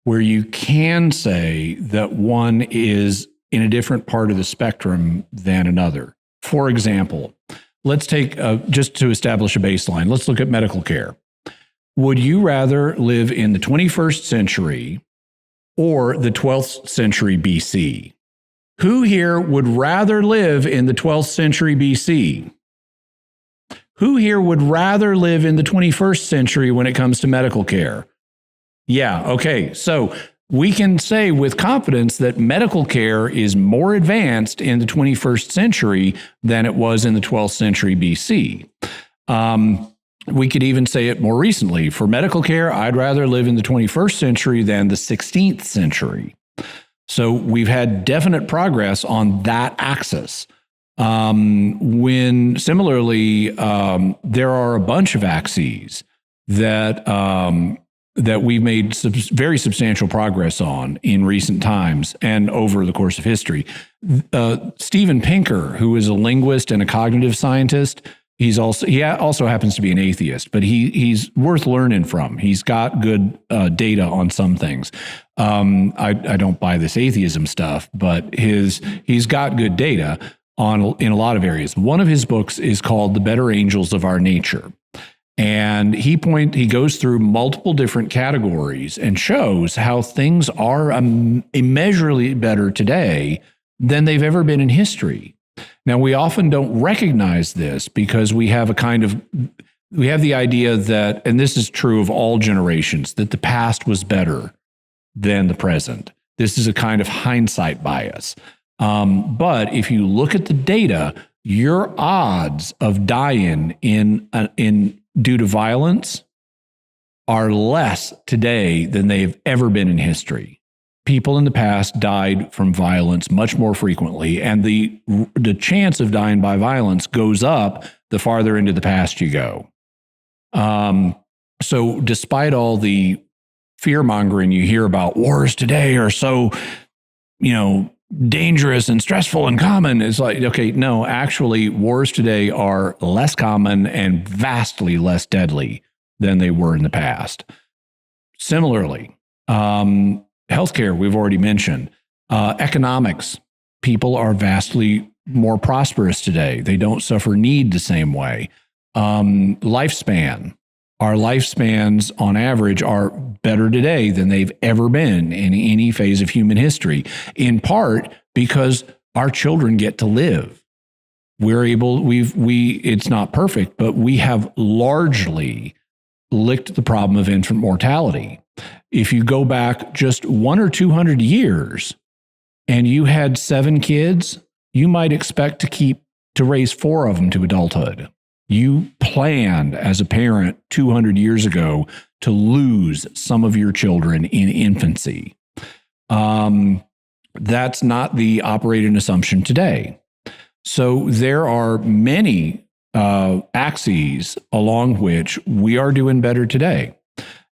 where you can say that one is in a different part of the spectrum than another. For example, let's take, just to establish a baseline, let's look at medical care. Would you rather live in the 21st century or the 12th century BC? Who here would rather live in the 12th century BC? Who here would rather live in the 21st century when it comes to medical care? Yeah, okay. So we can say with confidence that medical care is more advanced in the 21st century than it was in the 12th century BC. We could even say it more recently. For medical care, I'd rather live in the 21st century than the 16th century. So we've had definite progress on that axis. When similarly, there are a bunch of axes that we've made very substantial progress on in recent times and over the course of history. Steven Pinker, who is a linguist and a cognitive scientist, he also happens to be an atheist, but he's worth learning from. He's got good data on some things. I don't buy this atheism stuff, but he's got good data in a lot of areas. One of his books is called The Better Angels of Our Nature. And he goes through multiple different categories and shows how things are immeasurably better today than they've ever been in history. Now, we often don't recognize this because we have the idea that, and this is true of all generations, that the past was better than the present. This is a kind of hindsight bias. But if you look at the data, your odds of dying due to violence are less today than they've ever been in history. People in the past died from violence much more frequently, and the chance of dying by violence goes up the farther into the past you go. So despite all the fear-mongering you hear about wars today are so, dangerous and stressful and common, it's like, okay, no, actually wars today are less common and vastly less deadly than they were in the past. Similarly, healthcare, we've already mentioned. Economics, people are vastly more prosperous today. They don't suffer need the same way. Lifespan, our lifespans on average are better today than they've ever been in any phase of human history, in part because our children get to live. It's not perfect, but we have largely licked the problem of infant mortality. If you go back just 100 or 200 years and you had 7 kids, you might expect to raise 4 of them to adulthood. You planned as a parent 200 years ago to lose some of your children in infancy. That's not the operating assumption today. So there are many axes along which we are doing better today.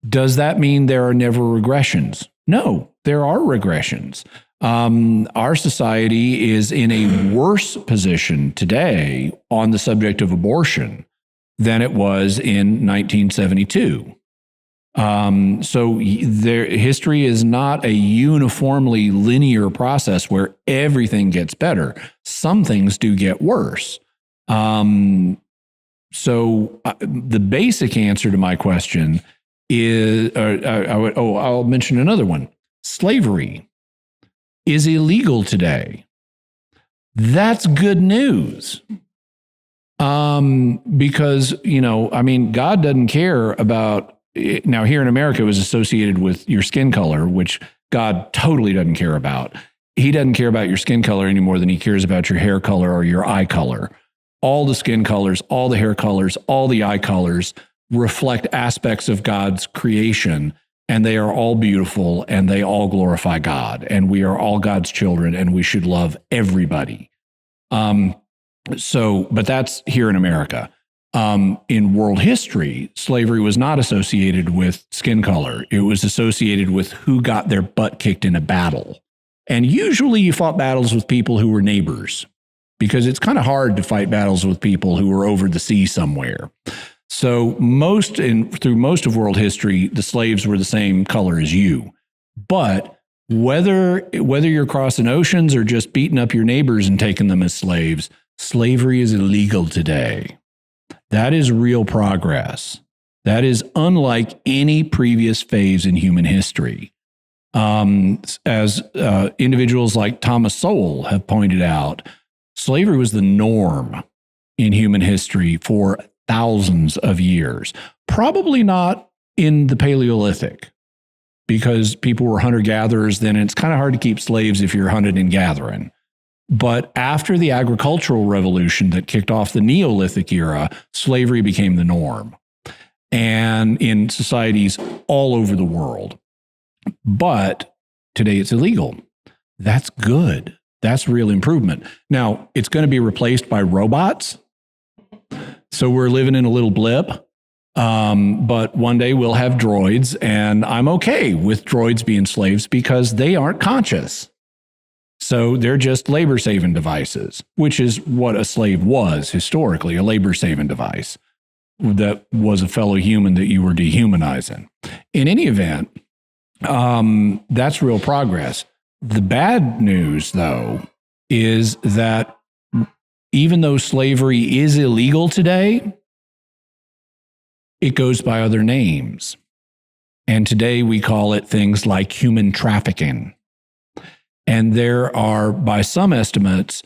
Does that mean there are never regressions? No, there are regressions. Our society is in a worse position today on the subject of abortion than it was in 1972. So history is not a uniformly linear process where everything gets better. Some things do get worse. The basic answer to my question is, I'll mention another one. Slavery is illegal today. That's good news. Because, God doesn't care about, now here in America it was associated with your skin color, which God totally doesn't care about. He doesn't care about your skin color any more than he cares about your hair color or your eye color. All the skin colors, all the hair colors, all the eye colors reflect aspects of God's creation, and they are all beautiful and they all glorify God, and we are all God's children and we should love everybody. But that's here in America. in world history, slavery was not associated with skin color. It was associated with who got their butt kicked in a battle. And usually you fought battles with people who were neighbors, because it's kind of hard to fight battles with people who are over the sea somewhere. So through most of world history, the slaves were the same color as you. But whether you're crossing oceans or just beating up your neighbors and taking them as slaves, slavery is illegal today. That is real progress. That is unlike any previous phase in human history. As individuals like Thomas Sowell have pointed out, slavery was the norm in human history for thousands of years. Probably not in the Paleolithic, because people were hunter-gatherers then, and it's kind of hard to keep slaves if you're hunting and gathering. But after the agricultural revolution that kicked off the Neolithic era, slavery became the norm, and in societies all over the world. But today it's illegal. That's good. That's real improvement. Now, it's going to be replaced by robots. So we're living in a little blip. But one day we'll have droids, and I'm okay with droids being slaves because they aren't conscious. So they're just labor-saving devices, which is what a slave was historically, a labor-saving device that was a fellow human that you were dehumanizing. In any event, that's real progress. The bad news, though, is that even though slavery is illegal today, it goes by other names. And today we call it things like human trafficking. And there are, by some estimates,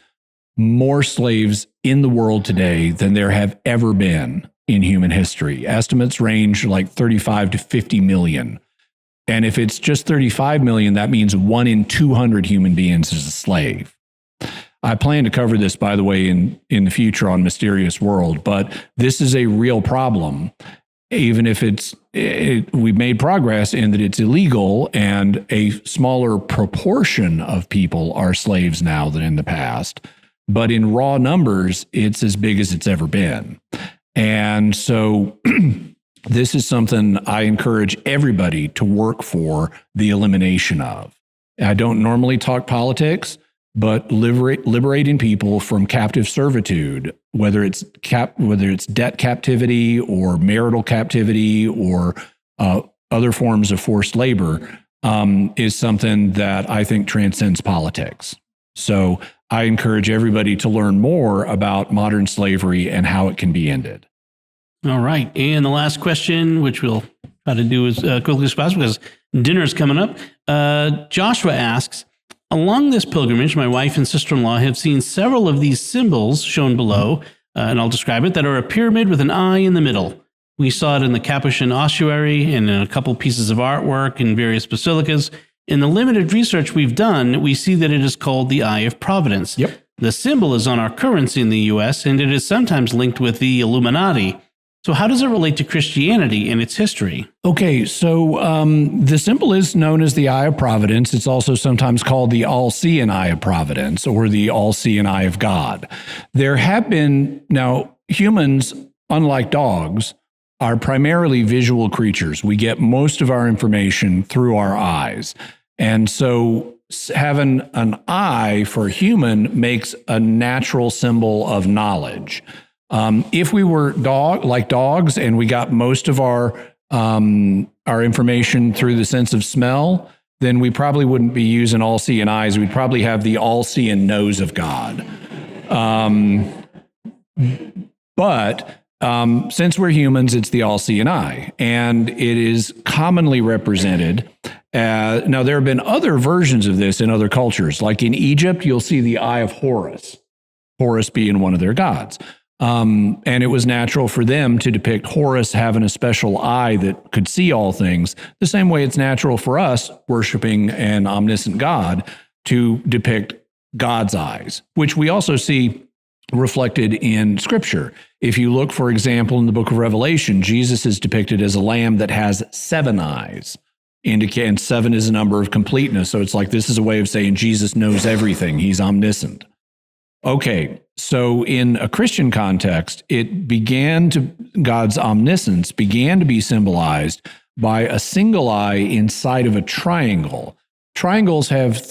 more slaves in the world today than there have ever been in human history. Estimates range like 35 to 50 million. And if it's just 35 million, that means 1 in 200 human beings is a slave. I plan to cover this, by the way, in the future on Mysterious World, but this is a real problem. Even if we've made progress in that it's illegal, and a smaller proportion of people are slaves now than in the past. But in raw numbers, it's as big as it's ever been. And so this is something I encourage everybody to work for the elimination of. I don't normally talk politics, but liberating people from captive servitude, whether it's debt captivity or marital captivity or other forms of forced labor, is something that I think transcends politics. So I encourage everybody to learn more about modern slavery and how it can be ended. All right. And the last question, which we'll try to do as quickly as possible because dinner's coming up. Joshua asks, along this pilgrimage, my wife and sister-in-law have seen several of these symbols shown below, and I'll describe it, that are a pyramid with an eye in the middle. We saw it in the Capuchin ossuary and in a couple pieces of artwork in various basilicas. In the limited research we've done, we see that it is called the Eye of Providence. Yep. The symbol is on our currency in the U.S., and it is sometimes linked with the Illuminati. So how does it relate to Christianity and its history? Okay, so the symbol is known as the Eye of Providence. It's also sometimes called the all-seeing Eye of Providence or the all-seeing Eye of God. There have been, now humans, unlike dogs, are primarily visual creatures. We get most of our information through our eyes. And so having an eye for a human makes a natural symbol of knowledge. If we were like dogs and we got most of our information through the sense of smell, then we probably wouldn't be using all-seeing eyes. We'd probably have the all-seeing nose of God. But since we're humans, it's the all-seeing eye, and it is commonly represented. Now, there have been other versions of this in other cultures. Like in Egypt, you'll see the Eye of Horus, Horus being one of their gods. And it was natural for them to depict Horus having a special eye that could see all things, the same way it's natural for us, worshiping an omniscient God, to depict God's eyes, which we also see reflected in Scripture. If you look, for example, in the book of Revelation, Jesus is depicted as a lamb that has 7 eyes, and 7 is a number of completeness. So it's like this is a way of saying Jesus knows everything. He's omniscient. Okay, So in a Christian context, God's omniscience began to be symbolized by a single eye inside of a triangle. Triangles have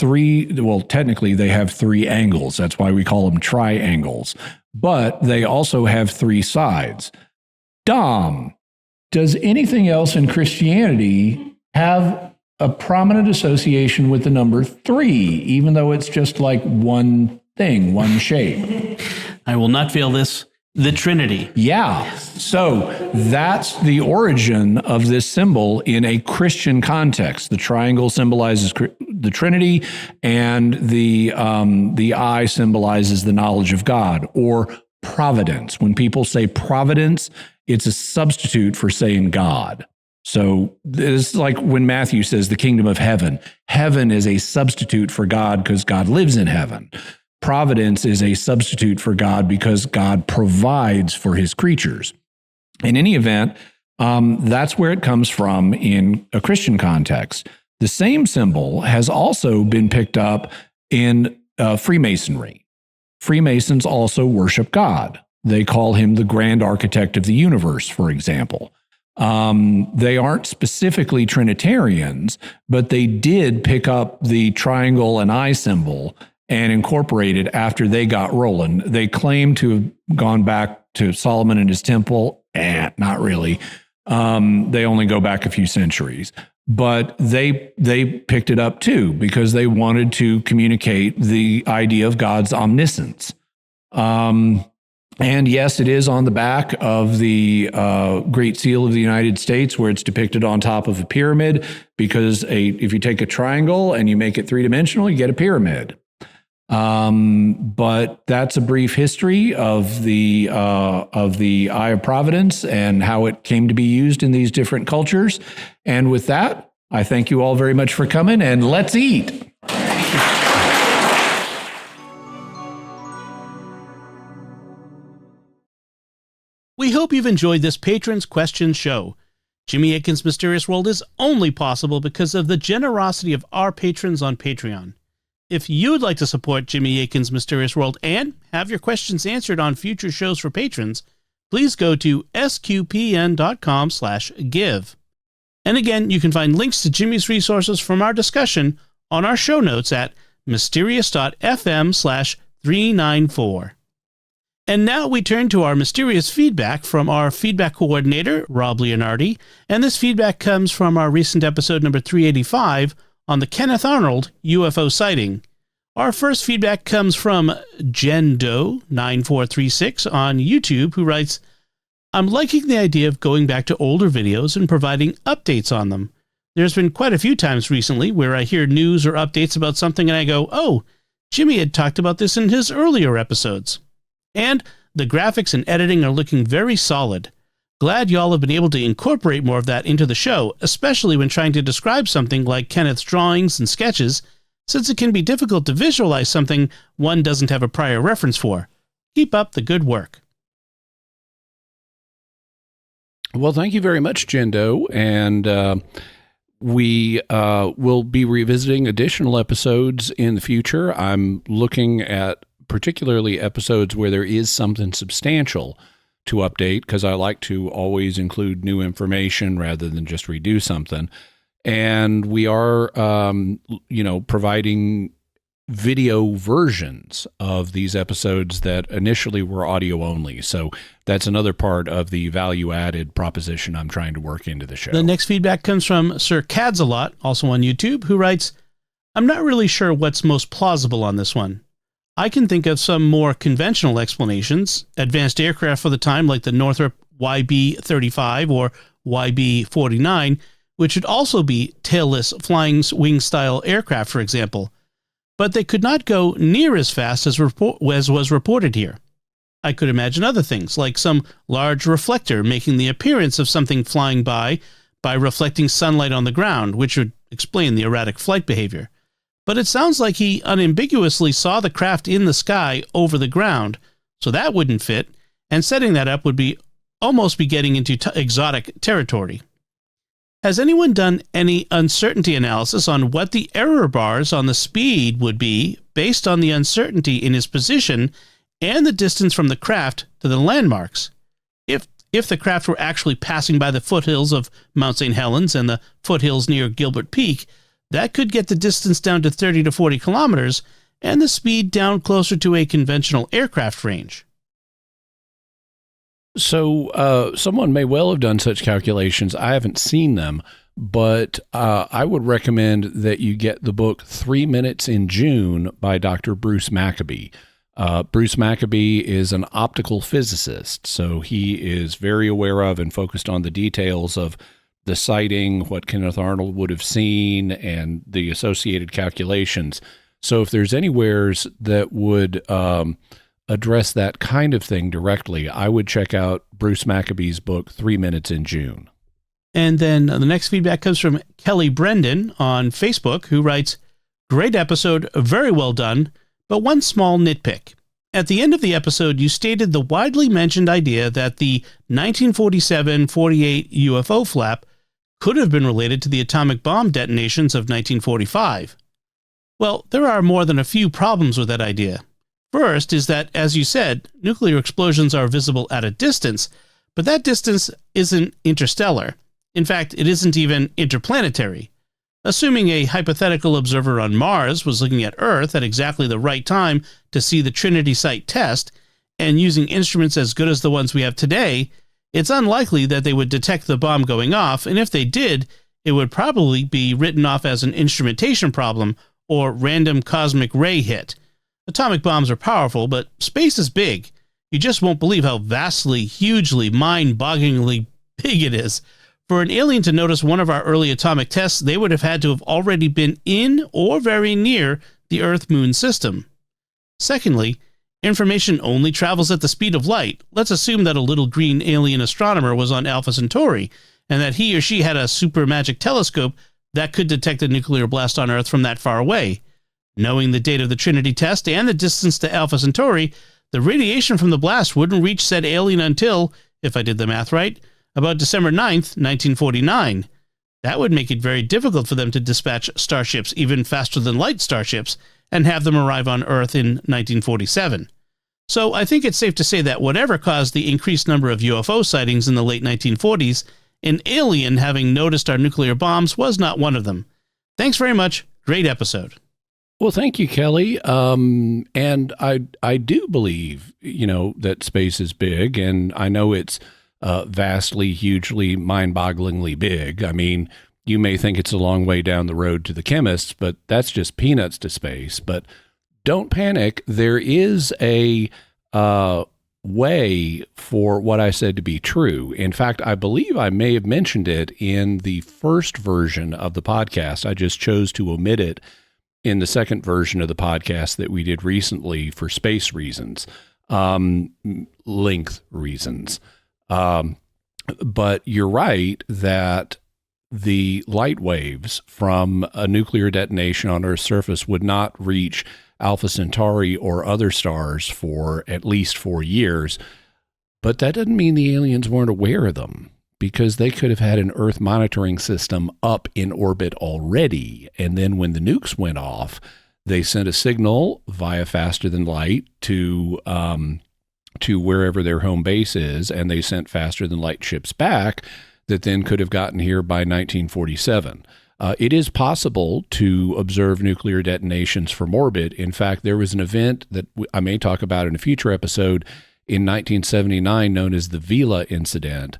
technically they have three angles. That's why we call them triangles. But they also have three sides. Dom, does anything else in Christianity have a prominent association with the number 3, even though it's just like one thing, one shape? I will not fail this. The Trinity. Yeah. So that's the origin of this symbol in a Christian context. The triangle symbolizes the Trinity, and the eye symbolizes the knowledge of God, or providence. When people say providence, it's a substitute for saying God. So it's like when Matthew says the kingdom of heaven. Heaven is a substitute for God because God lives in heaven. Providence is a substitute for God because God provides for his creatures. In any event, that's where it comes from in a Christian context. The same symbol has also been picked up in Freemasonry. Freemasons also worship God. They call him the grand architect of the universe, for example. They aren't specifically Trinitarians, but they did pick up the triangle and eye symbol and incorporate it after they got rolling. They claim to have gone back to Solomon and his temple. Not really. They only go back a few centuries. But they picked it up too because they wanted to communicate the idea of God's omniscience. And yes, it is on the back of the Great Seal of the United States, where it's depicted on top of a pyramid, because if you take a triangle and you make it three-dimensional, you get a pyramid. But that's a brief history of the Eye of Providence and how it came to be used in these different cultures. And with that, I thank you all very much for coming, and let's eat. We hope you've enjoyed this Patrons Question Show. Jimmy Akin's Mysterious World is only possible because of the generosity of our patrons on Patreon. If you'd like to support Jimmy Akin's Mysterious World and have your questions answered on future shows for patrons, please go to sqpn.com/give. And again, you can find links to Jimmy's resources from our discussion on our show notes at mysterious.fm/394. And now we turn to our mysterious feedback from our feedback coordinator, Rob Leonardi, and this feedback comes from our recent episode number 385 on the Kenneth Arnold UFO sighting. Our first feedback comes from Jendo9436 on YouTube, who writes, I'm liking the idea of going back to older videos and providing updates on them. There's been quite a few times recently where I hear news or updates about something and I go, oh, Jimmy had talked about this in his earlier episodes. And the graphics and editing are looking very solid. Glad y'all have been able to incorporate more of that into the show, especially when trying to describe something like Kenneth's drawings and sketches, since it can be difficult to visualize something one doesn't have a prior reference for. Keep up the good work. Well, thank you very much, Jendo, and we will be revisiting additional episodes in the future. I'm looking at particularly episodes where there is something substantial to update, because I like to always include new information rather than just redo something. And we are, providing video versions of these episodes that initially were audio only. So that's another part of the value-added proposition I'm trying to work into the show. The next feedback comes from Sir Cadsalot, also on YouTube, who writes, I'm not really sure what's most plausible on this one. I can think of some more conventional explanations, advanced aircraft for the time like the Northrop YB-35 or YB-49, which would also be tailless flying wing style aircraft, for example. But they could not go near as fast as was reported here. I could imagine other things, like some large reflector making the appearance of something flying by reflecting sunlight on the ground, which would explain the erratic flight behavior. But it sounds like he unambiguously saw the craft in the sky over the ground, so that wouldn't fit, and setting that up would be almost be getting into exotic territory. Has anyone done any uncertainty analysis on what the error bars on the speed would be based on the uncertainty in his position and the distance from the craft to the landmarks. If the craft were actually passing by the foothills of Mount St. Helens and the foothills near Gilbert Peak, that could get the distance down to 30 to 40 kilometers and the speed down closer to a conventional aircraft range. So someone may well have done such calculations. I haven't seen them, but I would recommend that you get the book 3 Minutes in June by Dr. Bruce Maccabee. Bruce Maccabee is an optical physicist, so he is very aware of and focused on the details of the sighting, what Kenneth Arnold would have seen, and the associated calculations. So if there's anywheres that would address that kind of thing directly, I would check out Bruce Maccabee's book, 3 Minutes in June. And then the next feedback comes from Kelly Brendan on Facebook, who writes, "Great episode, very well done, but one small nitpick. At the end of the episode, you stated the widely mentioned idea that the 1947-48 UFO flap could have been related to the atomic bomb detonations of 1945. Well, there are more than a few problems with that idea. First is that, as you said, nuclear explosions are visible at a distance, but that distance isn't interstellar. In fact, it isn't even interplanetary. Assuming a hypothetical observer on Mars was looking at Earth at exactly the right time to see the Trinity Site test, and using instruments as good as the ones we have today, it's unlikely that they would detect the bomb going off, and if they did, it would probably be written off as an instrumentation problem or random cosmic ray hit. Atomic bombs are powerful, but space is big. You just won't believe how vastly, hugely, mind-bogglingly big it is. For an alien to notice one of our early atomic tests, they would have had to have already been in or very near the Earth-Moon system. Secondly, information only travels at the speed of light. Let's assume that a little green alien astronomer was on Alpha Centauri, and that he or she had a super magic telescope that could detect a nuclear blast on Earth from that far away. Knowing the date of the Trinity test and the distance to Alpha Centauri, the radiation from the blast wouldn't reach said alien until, if I did the math right, about December 9th, 1949. That would make it very difficult for them to dispatch starships even faster than light starships and have them arrive on Earth in 1947. So I think it's safe to say that whatever caused the increased number of UFO sightings in the late 1940s, an alien having noticed our nuclear bombs was not one of them. Thanks very much. Great episode. Well, thank you, Kelly. And I do believe, that space is big, and I know it's vastly, hugely, mind-bogglingly big. I mean, you may think it's a long way down the road to the chemists, but that's just peanuts to space. But don't panic. There is a way for what I said to be true. In fact, I believe I may have mentioned it in the first version of the podcast. I just chose to omit it in the second version of the podcast that we did recently for space reasons, length reasons. But you're right that the light waves from a nuclear detonation on Earth's surface would not reach Alpha Centauri or other stars for at least 4 years. But that doesn't mean the aliens weren't aware of them, because they could have had an Earth monitoring system up in orbit already. And then when the nukes went off, they sent a signal via faster than light to wherever their home base is, and they sent faster than light ships back that then could have gotten here by 1947. It is possible to observe nuclear detonations from orbit. In fact, there was an event that I may talk about in a future episode in 1979 known as the Vela incident,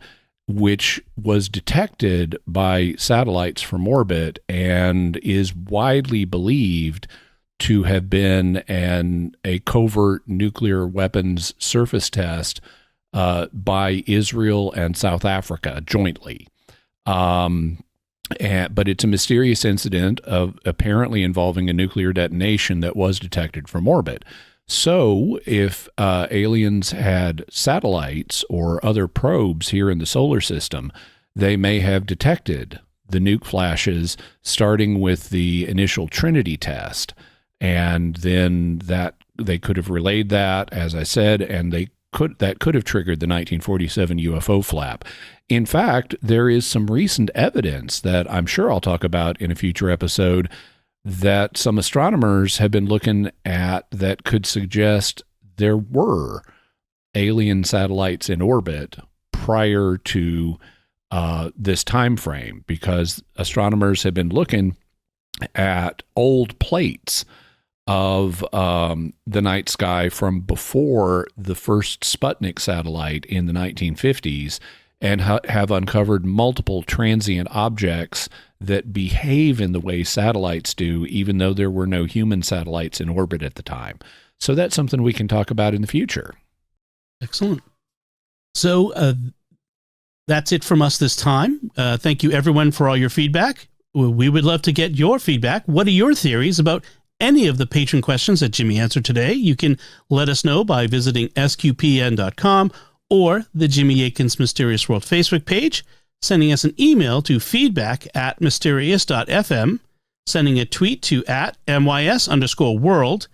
which was detected by satellites from orbit and is widely believed to have been a covert nuclear weapons surface test by Israel and South Africa jointly. But it's a mysterious incident of apparently involving a nuclear detonation that was detected from orbit. So if aliens had satellites or other probes here in the solar system, they may have detected the nuke flashes starting with the initial Trinity test. And then that they could have relayed that, as I said, and that could have triggered the 1947 UFO flap. In fact, there is some recent evidence that I'm sure I'll talk about in a future episode that some astronomers have been looking at that could suggest there were alien satellites in orbit prior to this time frame, because astronomers have been looking at old plates of the night sky from before the first Sputnik satellite in the 1950s, and have uncovered multiple transient objects that behave in the way satellites do, even though there were no human satellites in orbit at the time. So that's something we can talk about in the future. Excellent. So that's it from us this time. Thank you, everyone, for all your feedback. We would love to get your feedback. What are your theories about any of the patron questions that Jimmy answered today? You can let us know by visiting sqpn.com or the Jimmy Akin's Mysterious World Facebook page, sending us an email to feedback@mysterious.fm, sending a tweet to @mys_world,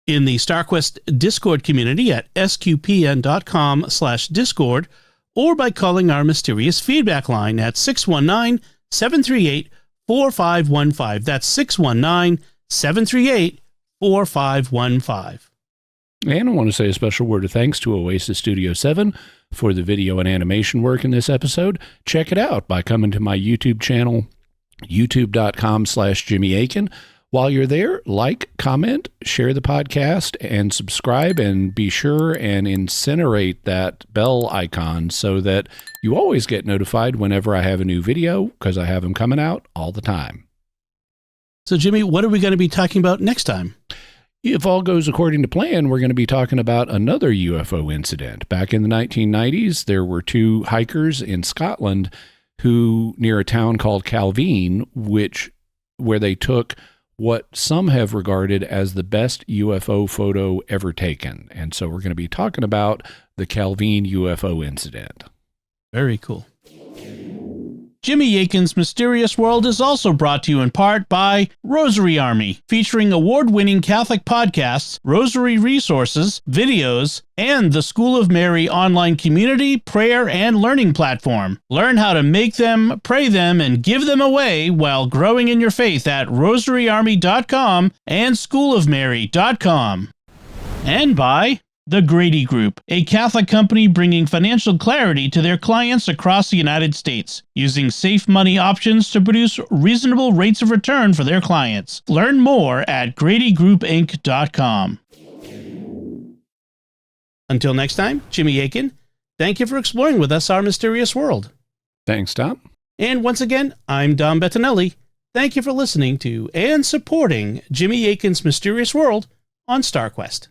in the StarQuest Discord community at sqpn.com/discord, or by calling our mysterious feedback line at 619-738-4515. That's 619-738-4515. And I want to say a special word of thanks to Oasis Studio 7 for the video and animation work in this episode. Check it out by coming to my YouTube channel, youtube.com/Jimmy Akin. While you're there, like, comment, share the podcast, and subscribe, and be sure and incinerate that bell icon so that you always get notified whenever I have a new video, because I have them coming out all the time. So, Jimmy, what are we going to be talking about next time? If all goes according to plan, we're going to be talking about another UFO incident. Back in the 1990s, there were two hikers in Scotland who, near a town called Calveen, where they took what some have regarded as the best UFO photo ever taken. And so we're going to be talking about the Calveen UFO incident. Very cool. Jimmy Akin's Mysterious World is also brought to you in part by Rosary Army, featuring award-winning Catholic podcasts, rosary resources, videos, and the School of Mary online community, prayer, and learning platform. Learn how to make them, pray them, and give them away while growing in your faith at rosaryarmy.com and schoolofmary.com. And by The Grady Group, a Catholic company bringing financial clarity to their clients across the United States, using safe money options to produce reasonable rates of return for their clients. Learn more at GradyGroupInc.com. Until next time, Jimmy Akin, thank you for exploring with us our mysterious world. Thanks, Tom. And once again, I'm Dom Bettinelli. Thank you for listening to and supporting Jimmy Akin's Mysterious World on StarQuest.